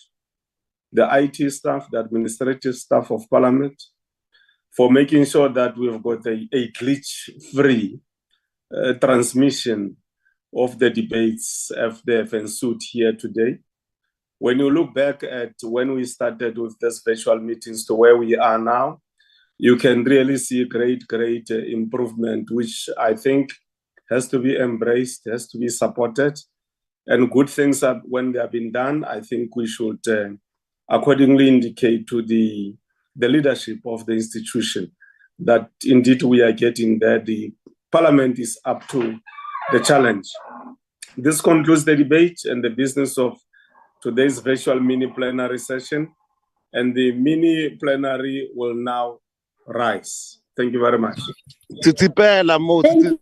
the IT staff, the administrative staff of Parliament, for making sure that we've got a glitch-free transmission of the debates FDF and suit here today. When you look back at when we started with this virtual meetings to where we are now, you can really see great improvement, which I think has to be embraced, has to be supported. and good things when they have been done, I think we should accordingly indicate to the leadership of the institution that indeed we are getting there. The Parliament is up to the challenge. This concludes the debate and the business of today's virtual mini-plenary session, and the mini-plenary will now rise. Thank you very much. Thank you.